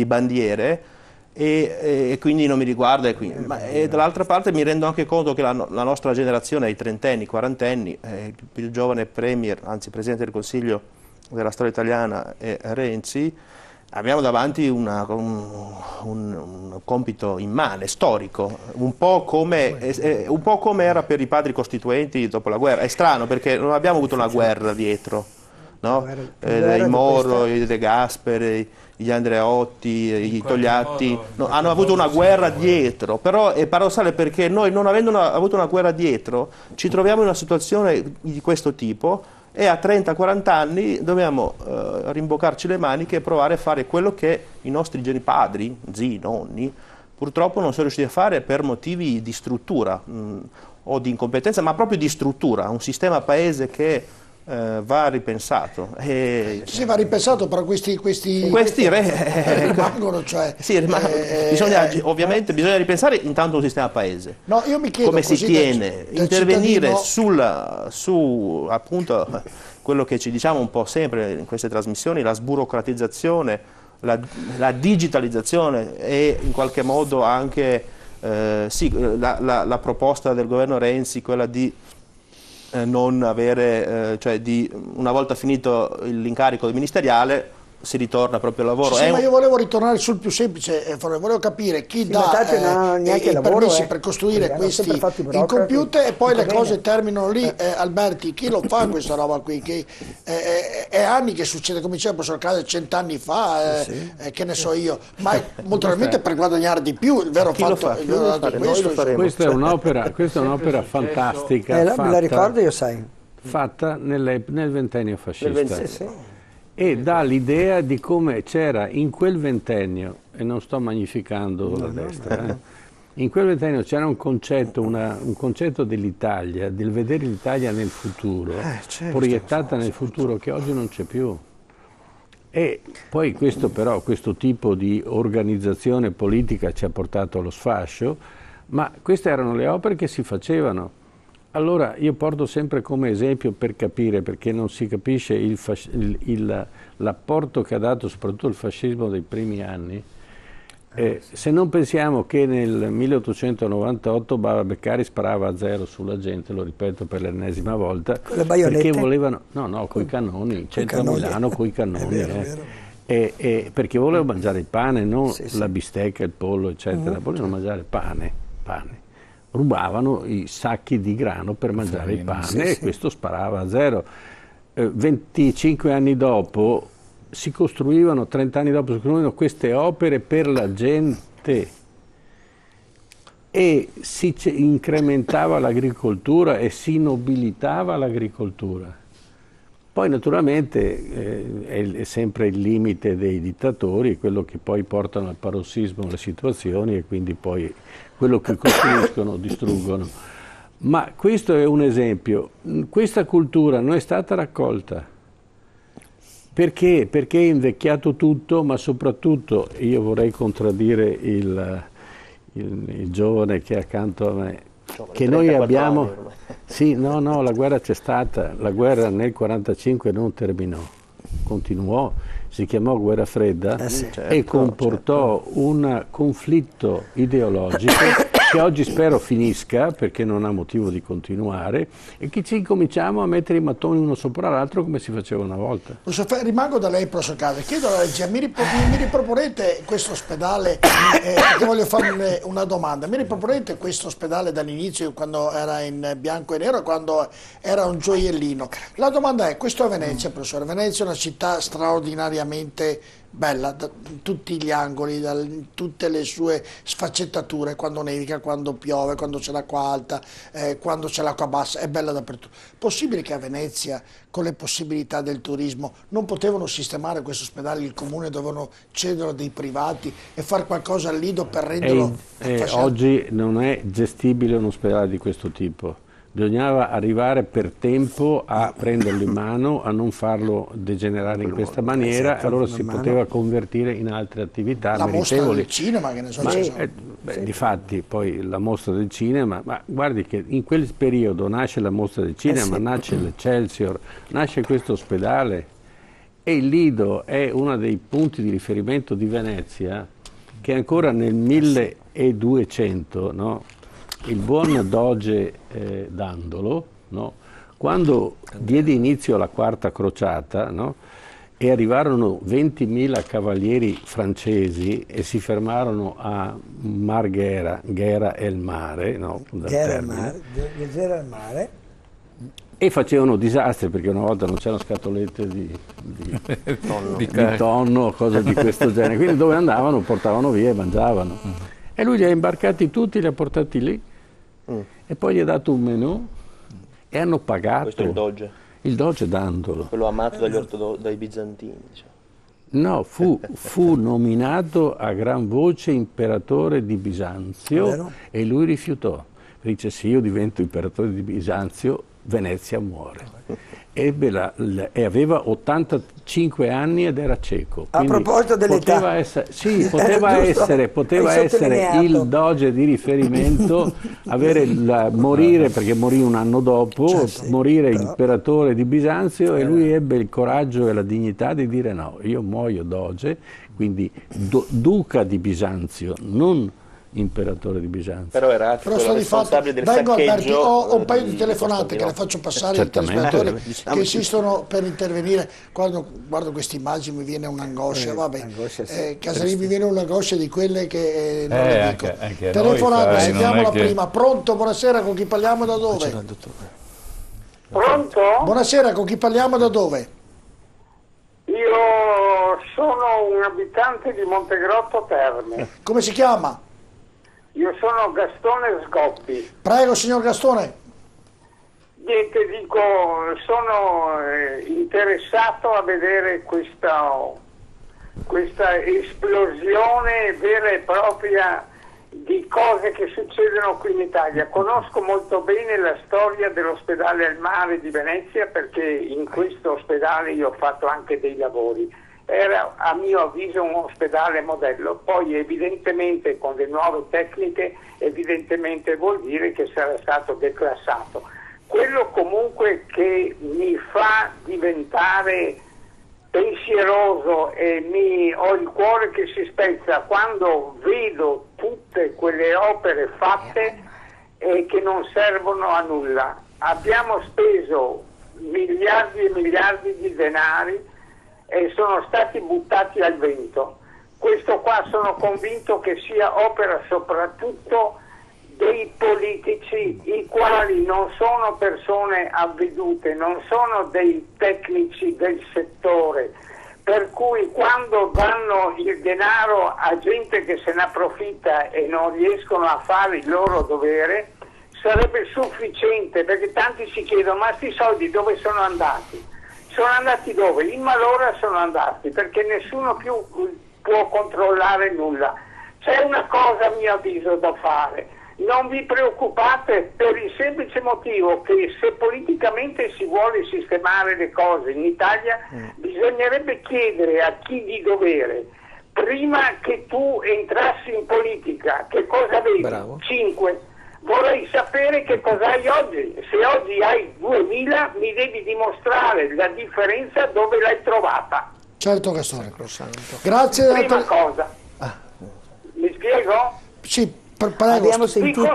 bandiere, e quindi non mi riguarda. E dall'altra parte mi rendo anche conto che la nostra generazione, i trentenni, quarantenni, il più giovane premier, anzi Presidente del Consiglio della storia italiana è Renzi, abbiamo davanti un compito immane, storico, un po' come era per i padri costituenti dopo la guerra. È strano perché non abbiamo avuto una guerra dietro, no? I Moro, i De Gasperi, gli Andreotti, i Togliatti, no, hanno avuto una guerra dietro, però è paradossale perché noi, non avendo avuto una guerra dietro, ci troviamo in una situazione di questo tipo, e a 30-40 anni dobbiamo rimboccarci le maniche e provare a fare quello che i nostri padri, zii, nonni, purtroppo non sono riusciti a fare per motivi di struttura o di incompetenza, ma proprio di struttura. Un sistema paese che va ripensato. Sì, va ripensato, però questi rimangono, cioè... Sì, ovviamente bisogna ripensare intanto un sistema paese. No, io mi chiedo come si tiene, intervenire su appunto quello che ci diciamo un po' sempre in queste trasmissioni, la sburocratizzazione, la digitalizzazione e in qualche modo anche la proposta del governo Renzi, quella di non avere, cioè di una volta finito l'incarico ministeriale si ritorna proprio al lavoro. Sì, ma io volevo ritornare sul più semplice, volevo capire chi dà i permessi per costruire questi in computer e poi le cose terminano lì. Alberti, chi lo fa questa roba qui? Che è anni che succede, come diceva il professor Case, 100 anni fa, che ne so io, ma molto probabilmente per guadagnare di più, il vero fatto questa è un'opera fantastica, me la ricordo io, sai, fatta nel ventennio fascista. E dà l'idea di come c'era in quel ventennio, e non sto magnificando la destra, in quel ventennio c'era un concetto dell'Italia, del vedere l'Italia nel futuro, proiettata nel futuro, che oggi non c'è più. E poi questo tipo di organizzazione politica ci ha portato allo sfascio, ma queste erano le opere che si facevano. Allora io porto sempre come esempio per capire, perché non si capisce l'apporto che ha dato soprattutto il fascismo dei primi anni, se non pensiamo che nel 1898 Bava Beccari sparava a zero sulla gente, lo ripeto per l'ennesima volta, perché volevano, coi cannoni, centro a Milano coi cannoni, perché volevano mangiare il pane, non la bistecca, il pollo, eccetera, volevano mangiare pane. Rubavano i sacchi di grano per mangiare il pane e questo sparava a zero. 25 anni dopo si costruivano, 30 anni dopo si costruivano queste opere per la gente e si incrementava l'agricoltura e si nobilitava l'agricoltura. Poi naturalmente è sempre il limite dei dittatori, quello che poi portano al parossismo le situazioni e quindi poi quello che costruiscono distruggono. Ma questo è un esempio. Questa cultura non è stata raccolta. Perché? Perché è invecchiato tutto, ma soprattutto, io vorrei contraddire il giovane che è accanto a me, che noi abbiamo... Sì, no, la guerra c'è stata, la guerra nel 1945 non terminò, continuò, si chiamò guerra fredda e comportò un conflitto ideologico che oggi spero finisca perché non ha motivo di continuare e che ci incominciamo a mettere i mattoni uno sopra l'altro come si faceva una volta. Rimango da lei, professor Case, chiedo alla regia, mi riproponete questo ospedale, perché voglio farle una domanda, mi riproponete questo ospedale dall'inizio quando era in bianco e nero, quando era un gioiellino? La domanda è, questo è Venezia, professore, Venezia è una città straordinariamente bella da tutti gli angoli, da tutte le sue sfaccettature, quando nevica, quando piove, quando c'è l'acqua alta, quando c'è l'acqua bassa, è bella dappertutto. Possibile che a Venezia, con le possibilità del turismo, non potevano sistemare questo ospedale, il comune dovevano cederlo dei privati e fare qualcosa al Lido per renderlo... Oggi non è gestibile un ospedale di questo tipo. Bisognava arrivare per tempo a prenderlo in mano, a non farlo degenerare in questa maniera, allora si poteva convertire in altre attività la meritevoli. Mostra del cinema, che ne so. Difatti poi la mostra del cinema, ma guardi che in quel periodo nasce la mostra del cinema, nasce l'Excelsior, nasce questo ospedale e il Lido è uno dei punti di riferimento di Venezia che ancora nel 1200, no? Il buon doge Dandolo, no? Quando diede inizio alla quarta crociata, no? E arrivarono 20.000 cavalieri francesi e si fermarono a Marghera, Ghera è il mare, no? Ghera è il mare. E facevano disastri perché una volta non c'erano scatolette di tonno, cose di questo genere, quindi dove andavano portavano via e mangiavano. E lui li ha imbarcati tutti, li ha portati lì e poi gli ha dato un menù e hanno pagato. Questo è il doge? Il doge Dandolo. Quello amato dai bizantini, diciamo. No, fu nominato a gran voce imperatore di Bisanzio e lui rifiutò. Dice: se io divento imperatore di Bisanzio Venezia muore. E aveva 85 anni ed era cieco. A proposito dell'età, poteva essere il doge di riferimento, morire, perché morì un anno dopo, morire imperatore di Bisanzio, e lui ebbe il coraggio e la dignità di dire no, io muoio doge, quindi duca di Bisanzio, non imperatore di Bisanzio. Però era responsabile del saccheggio. Ho un paio di telefonate che le faccio passare ai telespettatori che insistono per intervenire. Quando guardo queste immagini mi viene un'angoscia, Casarini, mi viene un'angoscia di quelle che non le dico. Telefonate, sentiamo la prima. Pronto? Buonasera, con chi parliamo, da dove? Pronto? Buonasera, con chi parliamo, da dove? Io sono un abitante di Montegrotto Terme. Come si chiama? Io sono Gastone Sgoppi. Prego, signor Gastone. Niente, dico, sono interessato a vedere questa esplosione vera e propria di cose che succedono qui in Italia. Conosco molto bene la storia dell'ospedale al mare di Venezia, perché in questo ospedale io ho fatto anche dei lavori. Era a mio avviso un ospedale modello, poi evidentemente con le nuove tecniche evidentemente vuol dire che sarà stato declassato. Quello comunque che mi fa diventare pensieroso e ho il cuore che si spezza quando vedo tutte quelle opere fatte e che non servono a nulla. Abbiamo speso miliardi e miliardi di denari e sono stati buttati al vento. Questo qua sono convinto che sia opera soprattutto dei politici, i quali non sono persone avvedute, non sono dei tecnici del settore, per cui quando danno il denaro a gente che se ne approfitta e non riescono a fare il loro dovere, sarebbe sufficiente, perché tanti si chiedono: ma questi soldi dove sono andati? Sono andati dove? In malora sono andati, perché nessuno più può controllare nulla. C'è una cosa a mio avviso da fare: non vi preoccupate, per il semplice motivo che se politicamente si vuole sistemare le cose in Italia bisognerebbe chiedere a chi di dovere, prima che tu entrassi in politica, che cosa avevi? Bravo. 5. Vorrei sapere che cosa hai oggi. Se oggi hai 2000 mi devi dimostrare la differenza dove l'hai trovata. Certo, Gastone. Grazie. Prima cosa. Mi spiego? Sì, prego. Abbiamo sentito.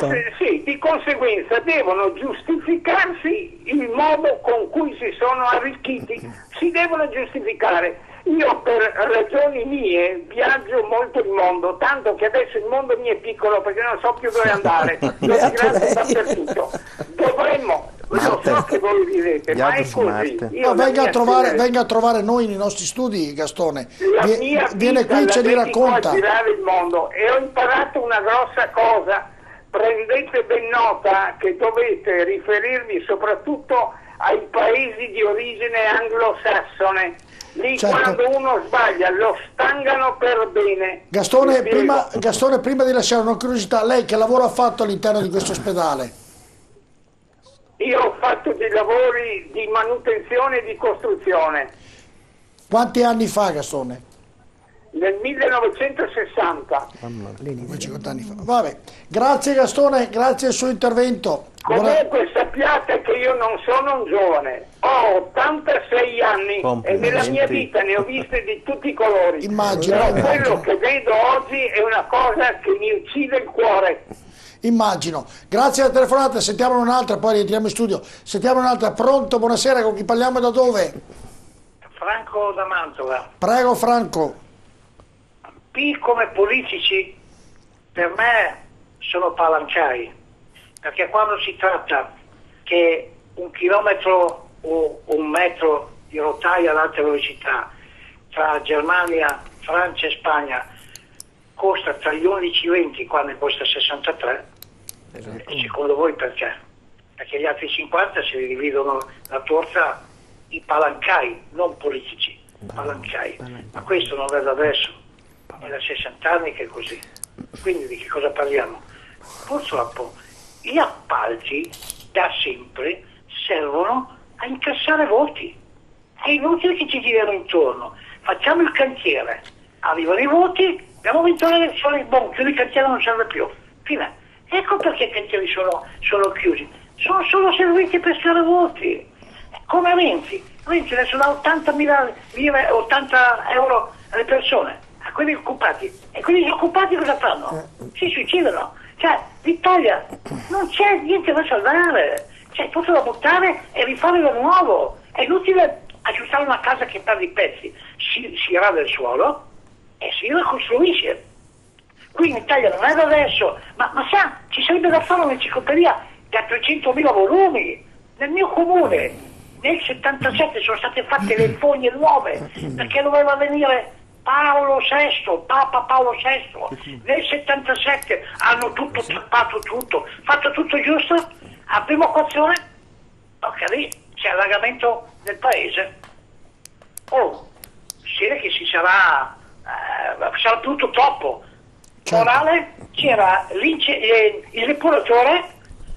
Di conseguenza devono giustificarsi il modo con cui si sono arricchiti. Si devono giustificare. Io per ragioni mie viaggio molto il mondo, tanto che adesso il mondo mi è piccolo perché non so più dove andare, lo ringrazio dappertutto. Dovremmo, lo so che voi direte, ma è così. Venga a trovare noi nei nostri studi, Gastone. Viene qui e ce li racconta. A girare il mondo, e ho imparato una grossa cosa: prendete ben nota che dovete riferirvi soprattutto ai paesi di origine anglosassone. Lì quando uno sbaglia lo stangano per bene. Gastone, prima di lasciare una curiosità, lei che lavoro ha fatto all'interno di questo ospedale? Io ho fatto dei lavori di manutenzione e di costruzione. Quanti anni fa, Gastone? Nel 1960. 50 anni fa. Vabbè. Grazie Gastone, grazie al suo intervento. Comunque sappiate che io non sono un giovane, ho 86 anni e nella mia vita ne ho viste di tutti i colori. Immagino. Però quello che vedo oggi è una cosa che mi uccide il cuore. Immagino. Grazie alla telefonata, sentiamo un'altra, poi rientriamo in studio. Sentiamo un'altra. Pronto, buonasera, con chi parliamo, da dove? Franco da Mantova. Prego Franco. Come politici per me sono palancai, perché quando si tratta che 1 chilometro o 1 metro di rotaia ad alta velocità tra Germania, Francia e Spagna costa tra gli 11 e 20, qua ne costa 63, e secondo voi perché? Perché gli altri 50 si dividono la torta i palancai, non politici, palancai. Ma questo non è da adesso, è da 60 anni che è così. Quindi di che cosa parliamo? Purtroppo gli appalti da sempre servono a incassare voti. È inutile che ci giriamo intorno. Facciamo il cantiere, arrivano i voti, abbiamo vinto le elezioni, boh, chiudi il cantiere, non serve più. Fine. Ecco perché i cantieri sono chiusi. Sono solo serviti per pescare voti. Come Renzi. Renzi adesso dà 80 euro alle persone, a quelli occupati. E quelli disoccupati cosa fanno? Si suicidano. Cioè, l'Italia non c'è niente da salvare. C'è tutto da buttare e rifare da nuovo. È inutile aggiustare una casa che perde i pezzi. Si rada il suolo e si ricostruisce. Qui in Italia non è da adesso, ma sa, ci sarebbe da fare un'enciclopedia da 300.000 volumi. Nel mio comune, nel 77 sono state fatte le fogne nuove, perché doveva venire Paolo VI, Papa Paolo VI. Nel 77 hanno tutto tappato tutto, fatto tutto giusto. A prima occasione, ok, lì c'è allagamento del paese. Oh, si vede che sarà tutto troppo. Morale, c'era il depuratore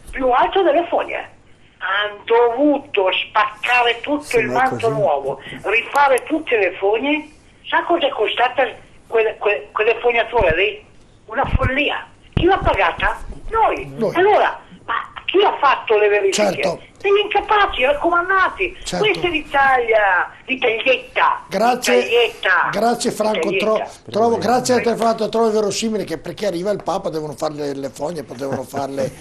più alto delle fogne. Hanno dovuto spaccare tutto il manto nuovo, rifare tutte le fogne. Sa cosa è costata quelle fognature lì? Una follia. Chi l'ha pagata? Noi. Allora, ma chi ha fatto le verifiche? Certo. Degli incapaci, raccomandati. Certo. Questa è l'Italia, l'Italietta. Grazie Franco, grazie al telefonato, trovo verosimile che perché arriva il Papa devono fare le fogne, potevano farle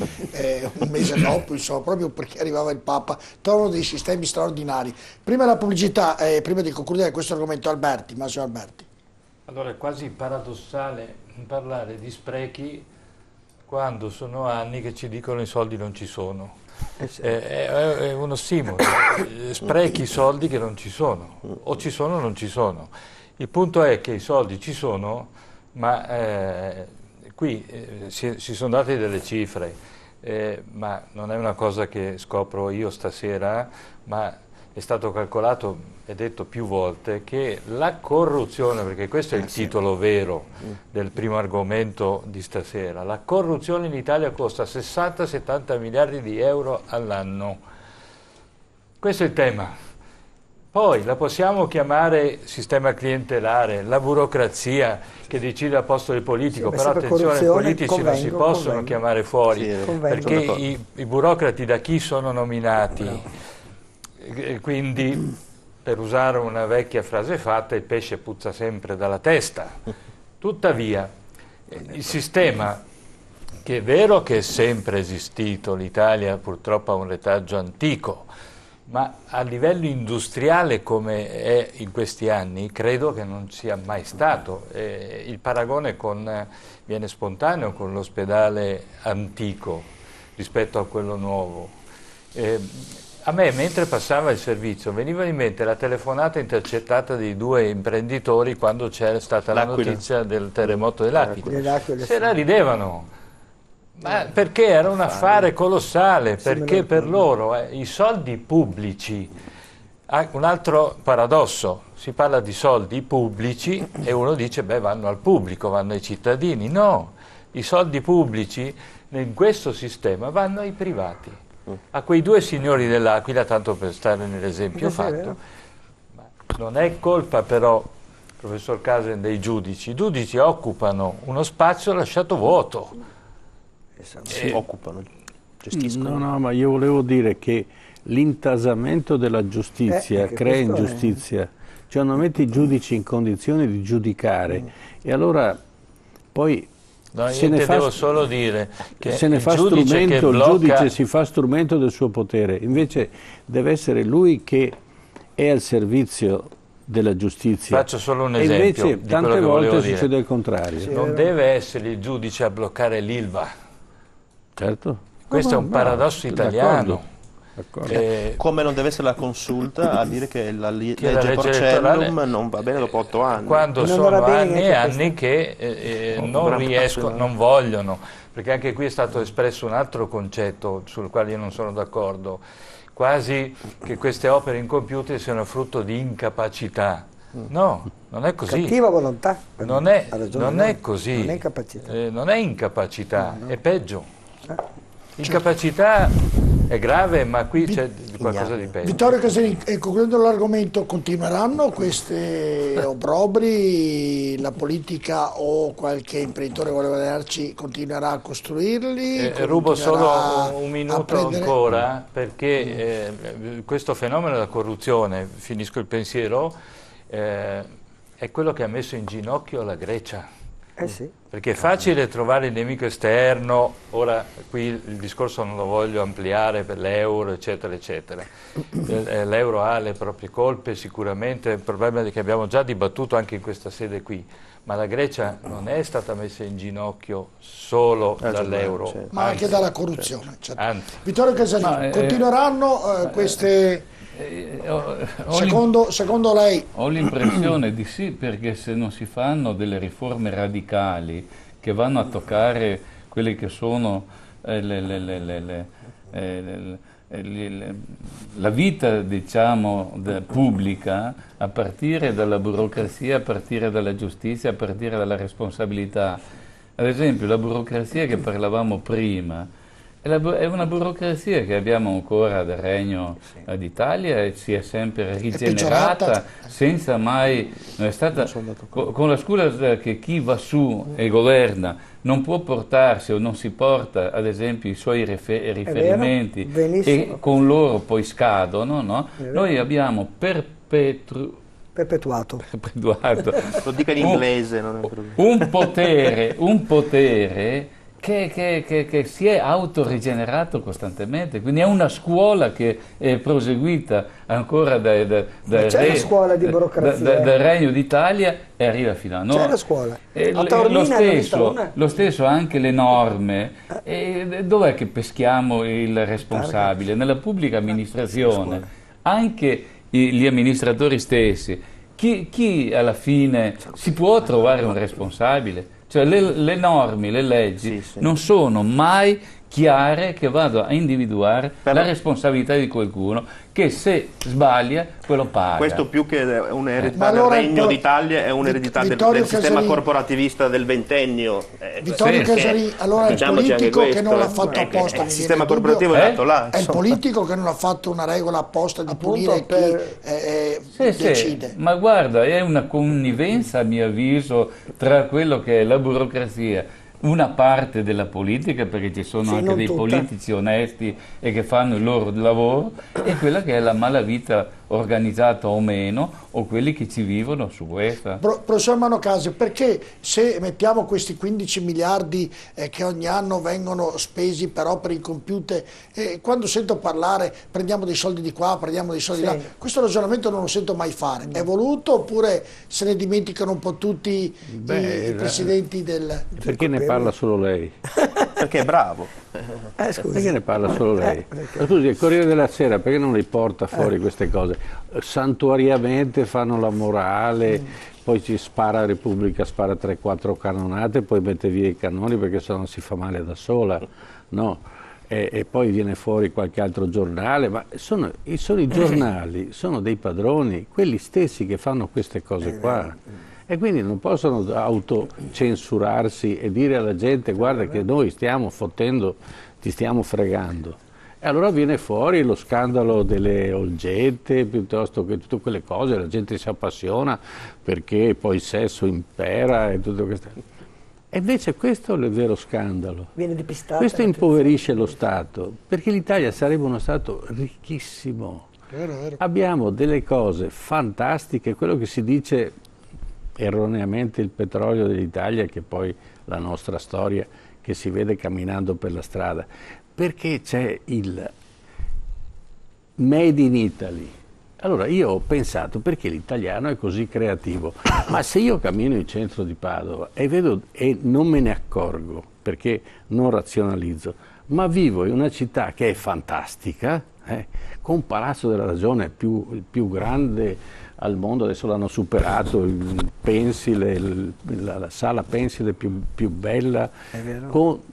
un mese dopo, insomma, proprio perché arrivava il Papa. Trovano dei sistemi straordinari. Prima la pubblicità, prima di concludere questo argomento, Massimo Alberti. Allora è quasi paradossale parlare di sprechi quando sono anni che ci dicono i soldi non ci sono. È un ossimoro, sprechi soldi che non ci sono, o ci sono o non ci sono. Il punto è che i soldi ci sono, ma qui si sono date delle cifre, ma non è una cosa che scopro io stasera, ma è stato calcolato e detto più volte che la corruzione, perché questo è il titolo vero del primo argomento di stasera, la corruzione in Italia costa 60-70 miliardi di euro all'anno. Questo è il tema. Poi la possiamo chiamare sistema clientelare, la burocrazia che decide al posto del politico, però attenzione, i politici non si possono chiamare fuori, perché i burocrati da chi sono nominati? Quindi, per usare una vecchia frase fatta, il pesce puzza sempre dalla testa. Tuttavia, il sistema, che è vero che è sempre esistito, l'Italia purtroppo ha un retaggio antico, ma a livello industriale come è in questi anni, credo che non sia mai stato. Il paragone viene spontaneo con l'ospedale antico rispetto a quello nuovo. A me, mentre passava il servizio, veniva in mente la telefonata intercettata dei due imprenditori quando c'era stata la notizia del terremoto dell'Aquila. Se la ridevano, ma perché era un affare colossale, perché per loro i soldi pubblici, un altro paradosso, si parla di soldi pubblici e uno dice beh vanno al pubblico, vanno ai cittadini. No, i soldi pubblici in questo sistema vanno ai privati. A quei due signori dell'Aquila, tanto per stare nell'esempio fatto, ma non è colpa però, professor Casen, dei giudici. I giudici occupano uno spazio lasciato vuoto. Occupano, gestiscono. No, ma io volevo dire che l'intasamento della giustizia crea ingiustizia. Cioè non mette i giudici in condizione di giudicare e allora poi... No, io devo solo dire che il giudice si fa strumento del suo potere, invece deve essere lui che è al servizio della giustizia. Faccio solo un esempio. E invece tante volte succede il contrario. Sì, non deve essere il giudice a bloccare l'Ilva. Certo. Questo è un paradosso italiano. Come non deve essere la consulta a dire che la legge Porcellum non va bene dopo 8 anni. Quando sono anni e anni che non riescono, non vogliono, perché anche qui è stato espresso un altro concetto sul quale io non sono d'accordo, quasi che queste opere incompiute siano frutto di incapacità. No, non è così. Cattiva volontà. Non è così. Non è incapacità. Non è incapacità, è peggio. Incapacità è grave, ma qui c'è qualcosa di peggio. Vittorio Casarin, concludendo l'argomento, continueranno questi obbrobri? La politica o qualche imprenditore vuole vederci continuerà a costruirli? Rubo solo un minuto ancora, perché questo fenomeno della corruzione, finisco il pensiero, è quello che ha messo in ginocchio la Grecia. Sì. Perché è facile trovare il nemico esterno, ora qui il discorso non lo voglio ampliare per l'euro, eccetera, eccetera. L'euro ha le proprie colpe sicuramente, il problema è che abbiamo già dibattuto anche in questa sede qui, ma la Grecia non è stata messa in ginocchio solo dall'euro, ma anche dalla corruzione. Anzi. Vittorio Casarin, continueranno queste... Secondo lei? Ho l'impressione di sì, perché se non si fanno delle riforme radicali che vanno a toccare quelle che sono la vita, diciamo, pubblica, a partire dalla burocrazia, a partire dalla giustizia, a partire dalla responsabilità. Ad esempio la burocrazia che parlavamo prima, è una burocrazia che abbiamo ancora dal Regno d'Italia e si è sempre rigenerata senza mai... Non è stata, con la scuola che chi va su e governa non può portarsi o non si porta ad esempio i suoi riferimenti e con loro poi scadono, no? Noi abbiamo perpetuato. Lo dica in inglese, non è un problema. un potere che si è autorigenerato costantemente, quindi è una scuola che è proseguita ancora dal Regno d'Italia e arriva fino a noi. C'è la scuola. Lo stesso anche le norme. Dov'è che peschiamo il responsabile? Nella pubblica amministrazione, anche gli amministratori stessi. Chi alla fine si può trovare un responsabile? Cioè le norme, le leggi non sono mai chiare, che vado a individuare la responsabilità di qualcuno che se sbaglia quello paga. Questo più che un'eredità del Regno d'Italia è un'eredità del sistema corporativista del ventennio. Vittorio Casarin, allora è il politico che non l'ha fatto apposta. Il sistema corporativo è nato là. È il politico che non ha fatto una regola apposta di punire chi decide. Ma guarda, è una connivenza a mio avviso tra quello che è la burocrazia, una parte della politica, perché ci sono anche dei politici onesti e che fanno il loro lavoro, e quella che è la malavita organizzata o meno, o quelli che ci vivono su questa. Professor Manocasio, perché se mettiamo questi 15 miliardi che ogni anno vengono spesi per opere incompiute, quando sento parlare prendiamo dei soldi di qua, prendiamo dei soldi di là, questo ragionamento non lo sento mai fare. È voluto oppure se ne dimenticano un po' tutti i presidenti del... Perché ne parla solo lei? Perché è bravo. Perché ne parla solo lei? Scusi, il Corriere della Sera perché non li porta fuori queste cose? Santuariamente fanno la morale, poi ci spara Repubblica, spara 3-4 cannonate, poi mette via i cannoni perché sennò si fa male da sola, no? E poi viene fuori qualche altro giornale, ma sono i giornali, sono dei padroni, quelli stessi che fanno queste cose qua. E quindi non possono autocensurarsi e dire alla gente guarda che noi stiamo fottendo, ti stiamo fregando. E allora viene fuori lo scandalo delle olgette, piuttosto che tutte quelle cose, la gente si appassiona perché poi il sesso impera e tutto questo. E invece questo è il vero scandalo. Viene depistata. Questo impoverisce lo Stato, perché l'Italia sarebbe uno Stato ricchissimo. Vero. Abbiamo delle cose fantastiche, quello che si dice erroneamente il petrolio dell'Italia, che poi la nostra storia che si vede camminando per la strada, perché c'è il Made in Italy. Allora io ho pensato perché l'italiano è così creativo, ma se io cammino in centro di Padova e vedo e non me ne accorgo perché non razionalizzo, ma vivo in una città che è fantastica, con un palazzo della ragione il più grande al mondo, adesso l'hanno superato, il Pensil, la sala Pensil più bella,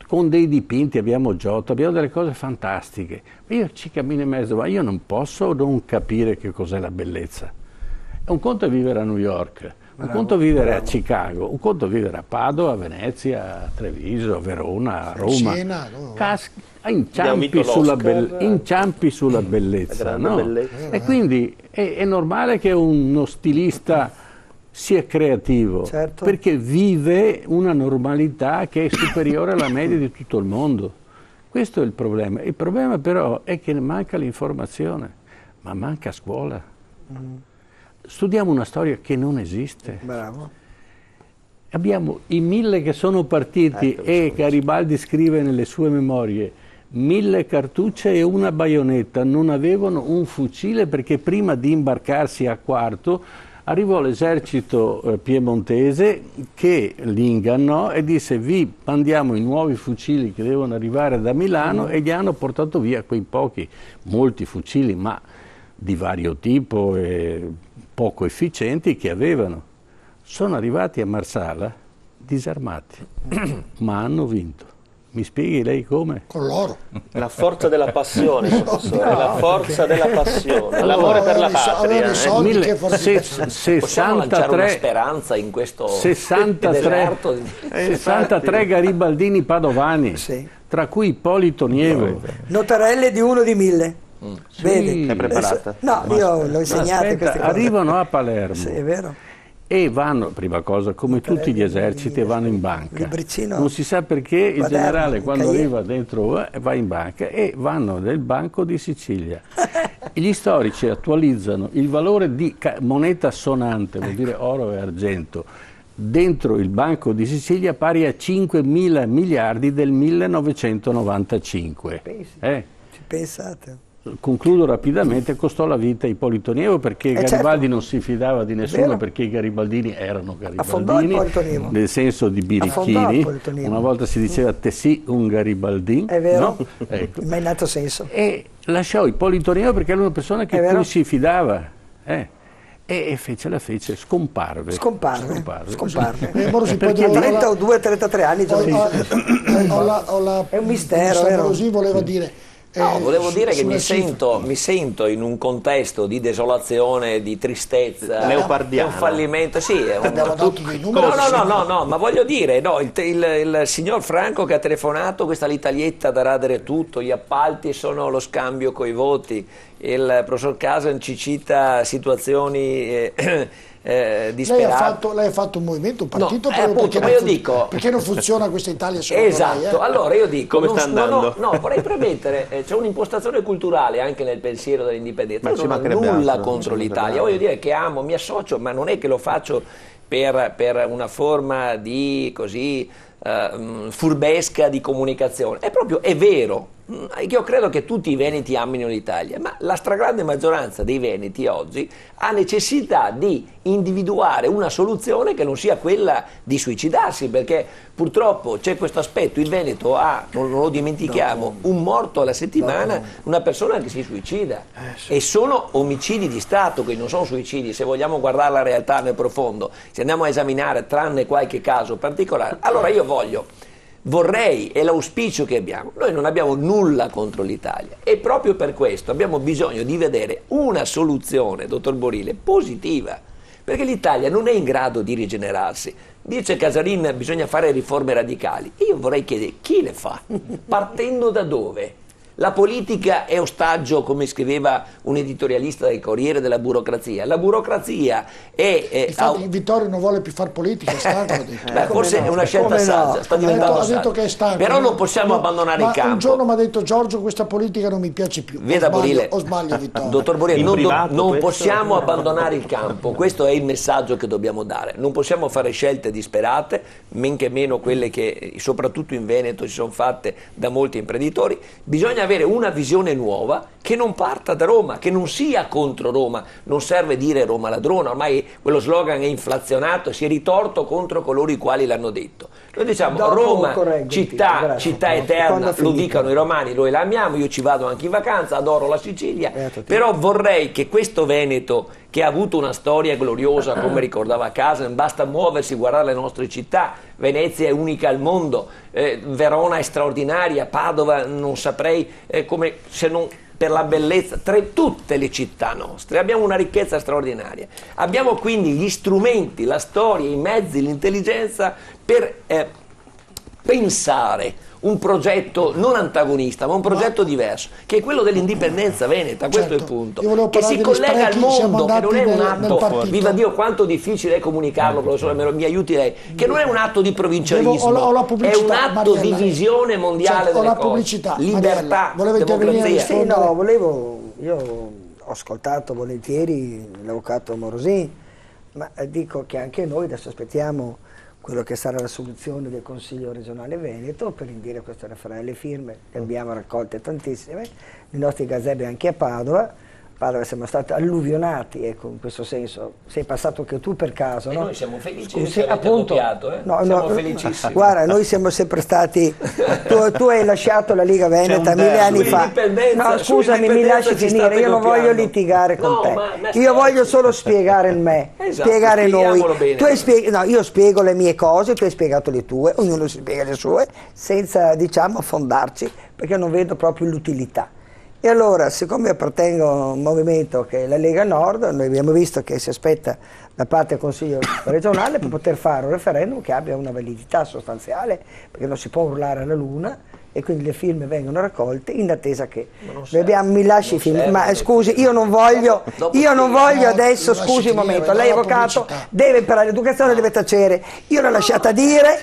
con dei dipinti, abbiamo Giotto, abbiamo delle cose fantastiche. Io ci cammino in mezzo, ma io non posso non capire che cos'è la bellezza. Un conto è vivere a New York, Un conto vivere a Chicago, un conto vivere a Padova, a Venezia, a Treviso, a Verona, a Roma. Siena, Inciampi sulla bellezza, no? E quindi è normale che uno stilista sia creativo, certo, perché vive una normalità che è superiore alla media di tutto il mondo. Questo è il problema. Il problema però è che manca l'informazione, ma manca a scuola. Studiamo una storia che non esiste. Bravo. Abbiamo i 1000 che sono partiti e Garibaldi scrive nelle sue memorie 1000 cartucce e una baionetta, non avevano un fucile perché prima di imbarcarsi a Quarto arrivò l'esercito piemontese che li ingannò e disse: vi mandiamo i nuovi fucili che devono arrivare da Milano, e gli hanno portato via quei molti fucili, ma di vario tipo e poco efficienti, che avevano. Sono arrivati a Marsala disarmati, ma hanno vinto. Mi spieghi lei come? Con l'oro. La forza della passione, professore, la forza della passione, l'amore per la patria. Possiamo lanciare una speranza in questo 63 garibaldini padovani, sì, tra cui Ippolito Nievo. Notarelle di 1 di 1000. Sì. Vedi? È preparata? No, io l'ho insegnate queste cose. Arrivano a Palermo. Sì, è vero. E vanno, prima cosa, come tutti gli eserciti, vanno in banca. Non si sa perché il generale quando arriva dentro va in banca, e vanno nel Banco di Sicilia. Gli storici attualizzano il valore di moneta sonante, vuol dire oro e argento, dentro il Banco di Sicilia pari a 5.000 miliardi del 1995. Ci pensate? Concludo rapidamente, costò la vita a Ippolito Nievo perché Garibaldi certo, non si fidava di nessuno, perché i garibaldini erano garibaldini, nel senso di birichini. Una volta si diceva te sì un garibaldin, è vero, no? Ecco. ma in altro senso. E lasciò Ippolito Nievo perché era una persona che cui si fidava. E la fece, scomparve. Scomparve. Perché 32-33 anni già. È un mistero. Così voleva dire. No, volevo dire che mi sento in un contesto di desolazione, di tristezza, leopardiano, un fallimento, sì, abbiamo dato dei numeri. No, ma voglio dire, no, il signor Franco che ha telefonato, questa litalietta da radere tutto, gli appalti sono lo scambio coi voti, il professor Casan ci cita situazioni disperate. Lei ha fatto un movimento, un partito, perché non funziona questa Italia secondo esatto, lei, allora io dico, come sta andando? No, vorrei premettere, c'è un'impostazione culturale anche nel pensiero dell'indipendenza. Io non ho nulla contro l'Italia, voglio dire che amo, mi associo, ma non è che lo faccio per una forma di così furbesca di comunicazione, è vero. Io credo che tutti i veneti amino l'Italia, ma la stragrande maggioranza dei veneti oggi ha necessità di individuare una soluzione che non sia quella di suicidarsi, perché purtroppo c'è questo aspetto, il Veneto ha, non lo dimentichiamo, un morto alla settimana, una persona che si suicida, e sono omicidi di Stato, che non sono suicidi, se vogliamo guardare la realtà nel profondo, se andiamo a esaminare tranne qualche caso particolare. Allora io vorrei, è l'auspicio che abbiamo, noi non abbiamo nulla contro l'Italia, e proprio per questo abbiamo bisogno di vedere una soluzione, dottor Borile, positiva, perché l'Italia non è in grado di rigenerarsi. Dice Casarin bisogna fare riforme radicali, io vorrei chiedere chi le fa, partendo da dove? La politica è ostaggio, come scriveva un editorialista del Corriere, della burocrazia. La burocrazia è... Infatti Vittorio non vuole più fare politica, è stanco. Forse è una scelta saggia, sta diventando saggia. Ha detto che è stanco. Però non possiamo abbandonare il campo. Un giorno mi ha detto: Giorgio, questa politica non mi piace più. Veda Borile, o sbaglio Vittorio? Dottor Borile, non possiamo abbandonare il campo, questo è il messaggio che dobbiamo dare. Non possiamo fare scelte disperate, men che meno quelle che soprattutto in Veneto si sono fatte da molti imprenditori. Bisogna avere una visione nuova che non parta da Roma, che non sia contro Roma. Non serve dire Roma ladrona, ormai quello slogan è inflazionato e si è ritorto contro coloro i quali l'hanno detto. Noi diciamo Roma, città eterna, lo dicono i romani, noi la amiamo, io ci vado anche in vacanza, adoro la Sicilia, però vorrei che questo Veneto, che ha avuto una storia gloriosa, come ricordava Casan, basta muoversi, guardare le nostre città, Venezia è unica al mondo, Verona è straordinaria, Padova non saprei come, se non per la bellezza, tutte le città nostre, abbiamo una ricchezza straordinaria. Abbiamo quindi gli strumenti, la storia, i mezzi, l'intelligenza per pensare un progetto non antagonista, ma un progetto diverso, che è quello dell'indipendenza veneta, questo è il punto, che si collega al mondo, che non è un atto, viva Dio quanto difficile è comunicarlo, professore, mi aiuti lei, che non è un atto di provincialismo, è un atto di visione mondiale delle cose, libertà, democrazia. Sì, no, io ho ascoltato volentieri l'avvocato Morosin, ma dico che anche noi adesso aspettiamo quello che sarà la soluzione del Consiglio regionale Veneto per indire questo referendum. Le firme le abbiamo raccolte tantissime, i nostri gazebi anche a Padova siamo stati alluvionati, ecco, in questo senso. Sei passato anche tu per caso, no? Noi siamo felici che avete doppiato, siamo felicissimi. Guarda, noi siamo sempre stati, tu hai lasciato la Liga Veneta 1000 anni fa. No, scusami, mi lasci finire, io non voglio litigare con te, io voglio solo spiegare il me, spiegare noi. Io spiego le mie cose, tu hai spiegato le tue, ognuno si spiega le sue, senza, diciamo, affondarci, perché non vedo proprio l'utilità. E allora, siccome appartengo a un movimento che è la Lega Nord, noi abbiamo visto che si aspetta da parte del Consiglio regionale per poter fare un referendum che abbia una validità sostanziale, perché non si può urlare alla luna, e quindi le firme vengono raccolte in attesa che mi lasci finire. Ma scusi, io non voglio adesso, scusi un momento, lei avvocato deve imparare l'educazione, deve tacere. Io l'ho lasciata dire,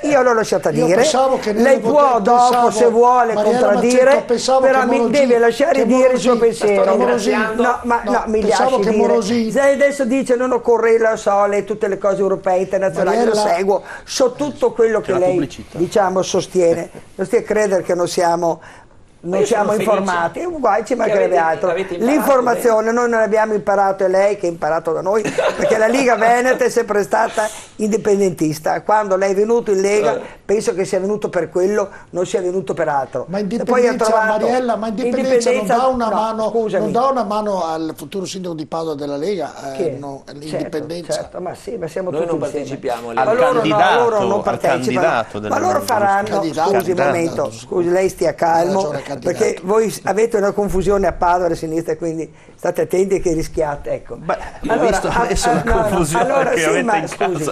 lei può dopo se vuole contraddire, però mi deve lasciare dire il suo pensiero. Mi lasci dire. Se adesso dice non occorre, lo so, tutte le cose europee, internazionali, lo seguo, so tutto quello che lei, diciamo, sostiene. Non stia a credere che non siamo informati, guai, ci mancherebbe altro. L'informazione noi non abbiamo imparato, è lei che ha imparato da noi, perché la Liga Veneta è sempre stata indipendentista. Quando lei è venuto in Lega penso che sia venuto per quello, non sia venuto per altro. Ma indipendenza, Mariella, non dà una mano al futuro sindaco di Padova della Lega, l'indipendenza. Certo, ma sì, ma siamo noi tutti non partecipiamo loro non partecipano, ma loro faranno, scusi un momento, scusi, lei stia calmo, perché voi avete una confusione a Padova alla sinistra, quindi state attenti che rischiate, ecco. Allora sì, ma scusi,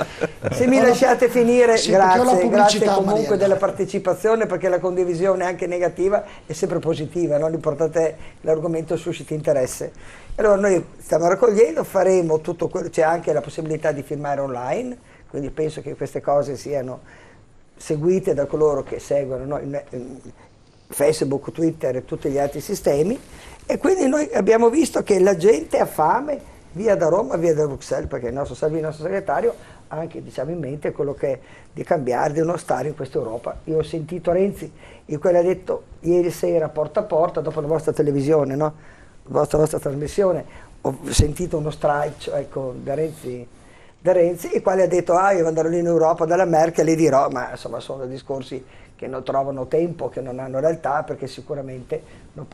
se mi lasciate finire, grazie comunque della partecipazione, perché la condivisione anche negativa è sempre positiva, no? L'importante è che l'argomento susciti interesse. Allora noi stiamo raccogliendo, faremo tutto quello, c'è anche la possibilità di firmare online, quindi penso che queste cose siano seguite da coloro che seguono, no? Facebook, Twitter e tutti gli altri sistemi, e quindi noi abbiamo visto che la gente ha fame via da Roma, via da Bruxelles, perché il nostro Salvini, il nostro segretario, ha anche, diciamo, in mente quello che è di cambiare, di non stare in questa Europa. Io ho sentito Renzi, il quale ha detto ieri sera porta a porta, dopo la vostra televisione, no? La vostra trasmissione, ho sentito uno stralcio, ecco, da Renzi, il quale ha detto io andrò lì in Europa dalla Merkel e dirò, ma insomma sono discorsi che non trovano tempo, che non hanno realtà, perché sicuramente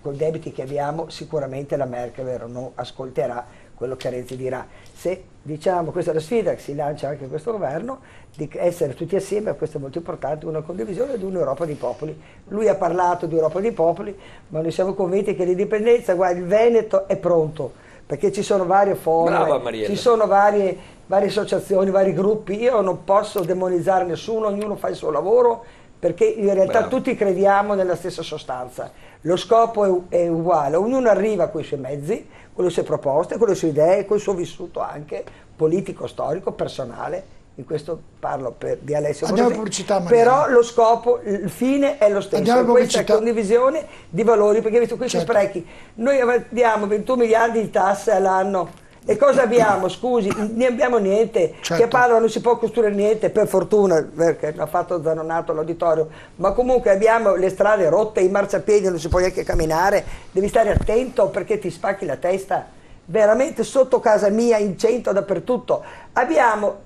con i debiti che abbiamo sicuramente la Merkel non ascolterà quello che Renzi dirà. Se diciamo questa è la sfida che si lancia anche questo governo, di essere tutti assieme, questo è molto importante, una condivisione di un'Europa dei popoli. Lui ha parlato di Europa dei popoli, ma noi siamo convinti che l'indipendenza, guarda, il Veneto è pronto, perché ci sono varie forme, ci sono varie associazioni, vari gruppi. Io non posso demonizzare nessuno, ognuno fa il suo lavoro, perché in realtà tutti crediamo nella stessa sostanza. Lo scopo è uguale, ognuno arriva con i suoi mezzi, con le sue proposte, con le sue idee, con il suo vissuto anche politico, storico, personale. In questo parlo di Alessio Morosin, però lo scopo, il fine è lo stesso, questa è condivisione di valori, perché visto questi sprechi, noi abbiamo 21 miliardi di tasse all'anno. E cosa abbiamo? Scusi, ne abbiamo niente, che a Padova non si può costruire niente, per fortuna, perché ha fatto Zanonato l'auditorio, ma comunque abbiamo le strade rotte, i marciapiedi non si può neanche camminare, devi stare attento perché ti spacchi la testa, veramente sotto casa mia, in centro, dappertutto. Abbiamo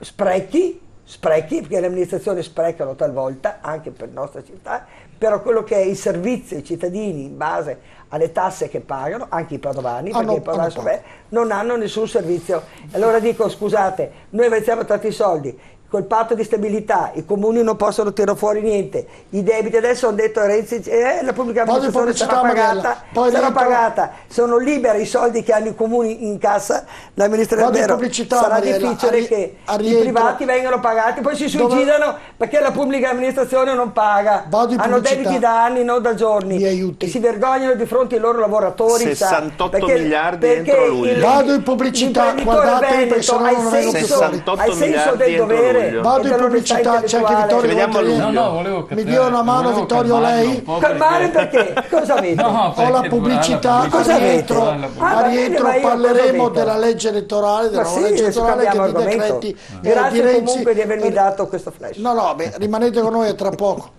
sprechi, perché le amministrazioni sprecano talvolta, anche per la nostra città, però quello che è il servizio ai cittadini in base alle tasse che pagano, anche i padovani, perché i padovani non hanno nessun servizio. Allora dico, scusate, noi avanziamo tanti soldi, col patto di stabilità i comuni non possono tirare fuori niente, i debiti adesso hanno detto a Renzi la pubblica amministrazione sarà pagata, sono liberi i soldi che hanno i comuni in cassa, l'amministrazione sarà difficile che i privati vengano pagati, poi si suicidano perché la pubblica amministrazione non paga, hanno debiti da anni, non da giorni, e si vergognano di fronte ai loro lavoratori. 68 miliardi entro luglio. Vado in pubblicità, guardate, perché se no non vengo più fuori. 68 miliardi entro luglio. Vado in pubblicità, c'è anche Vittorio. Mi dia una mano Vittorio lei? Calmare perché? Cosa avete? Ho la pubblicità, a rientro parleremo della legge elettorale, della nuova legge elettorale, che dei decreti Grazie comunque di avermi dato questo flash. No, rimanete con noi, tra poco.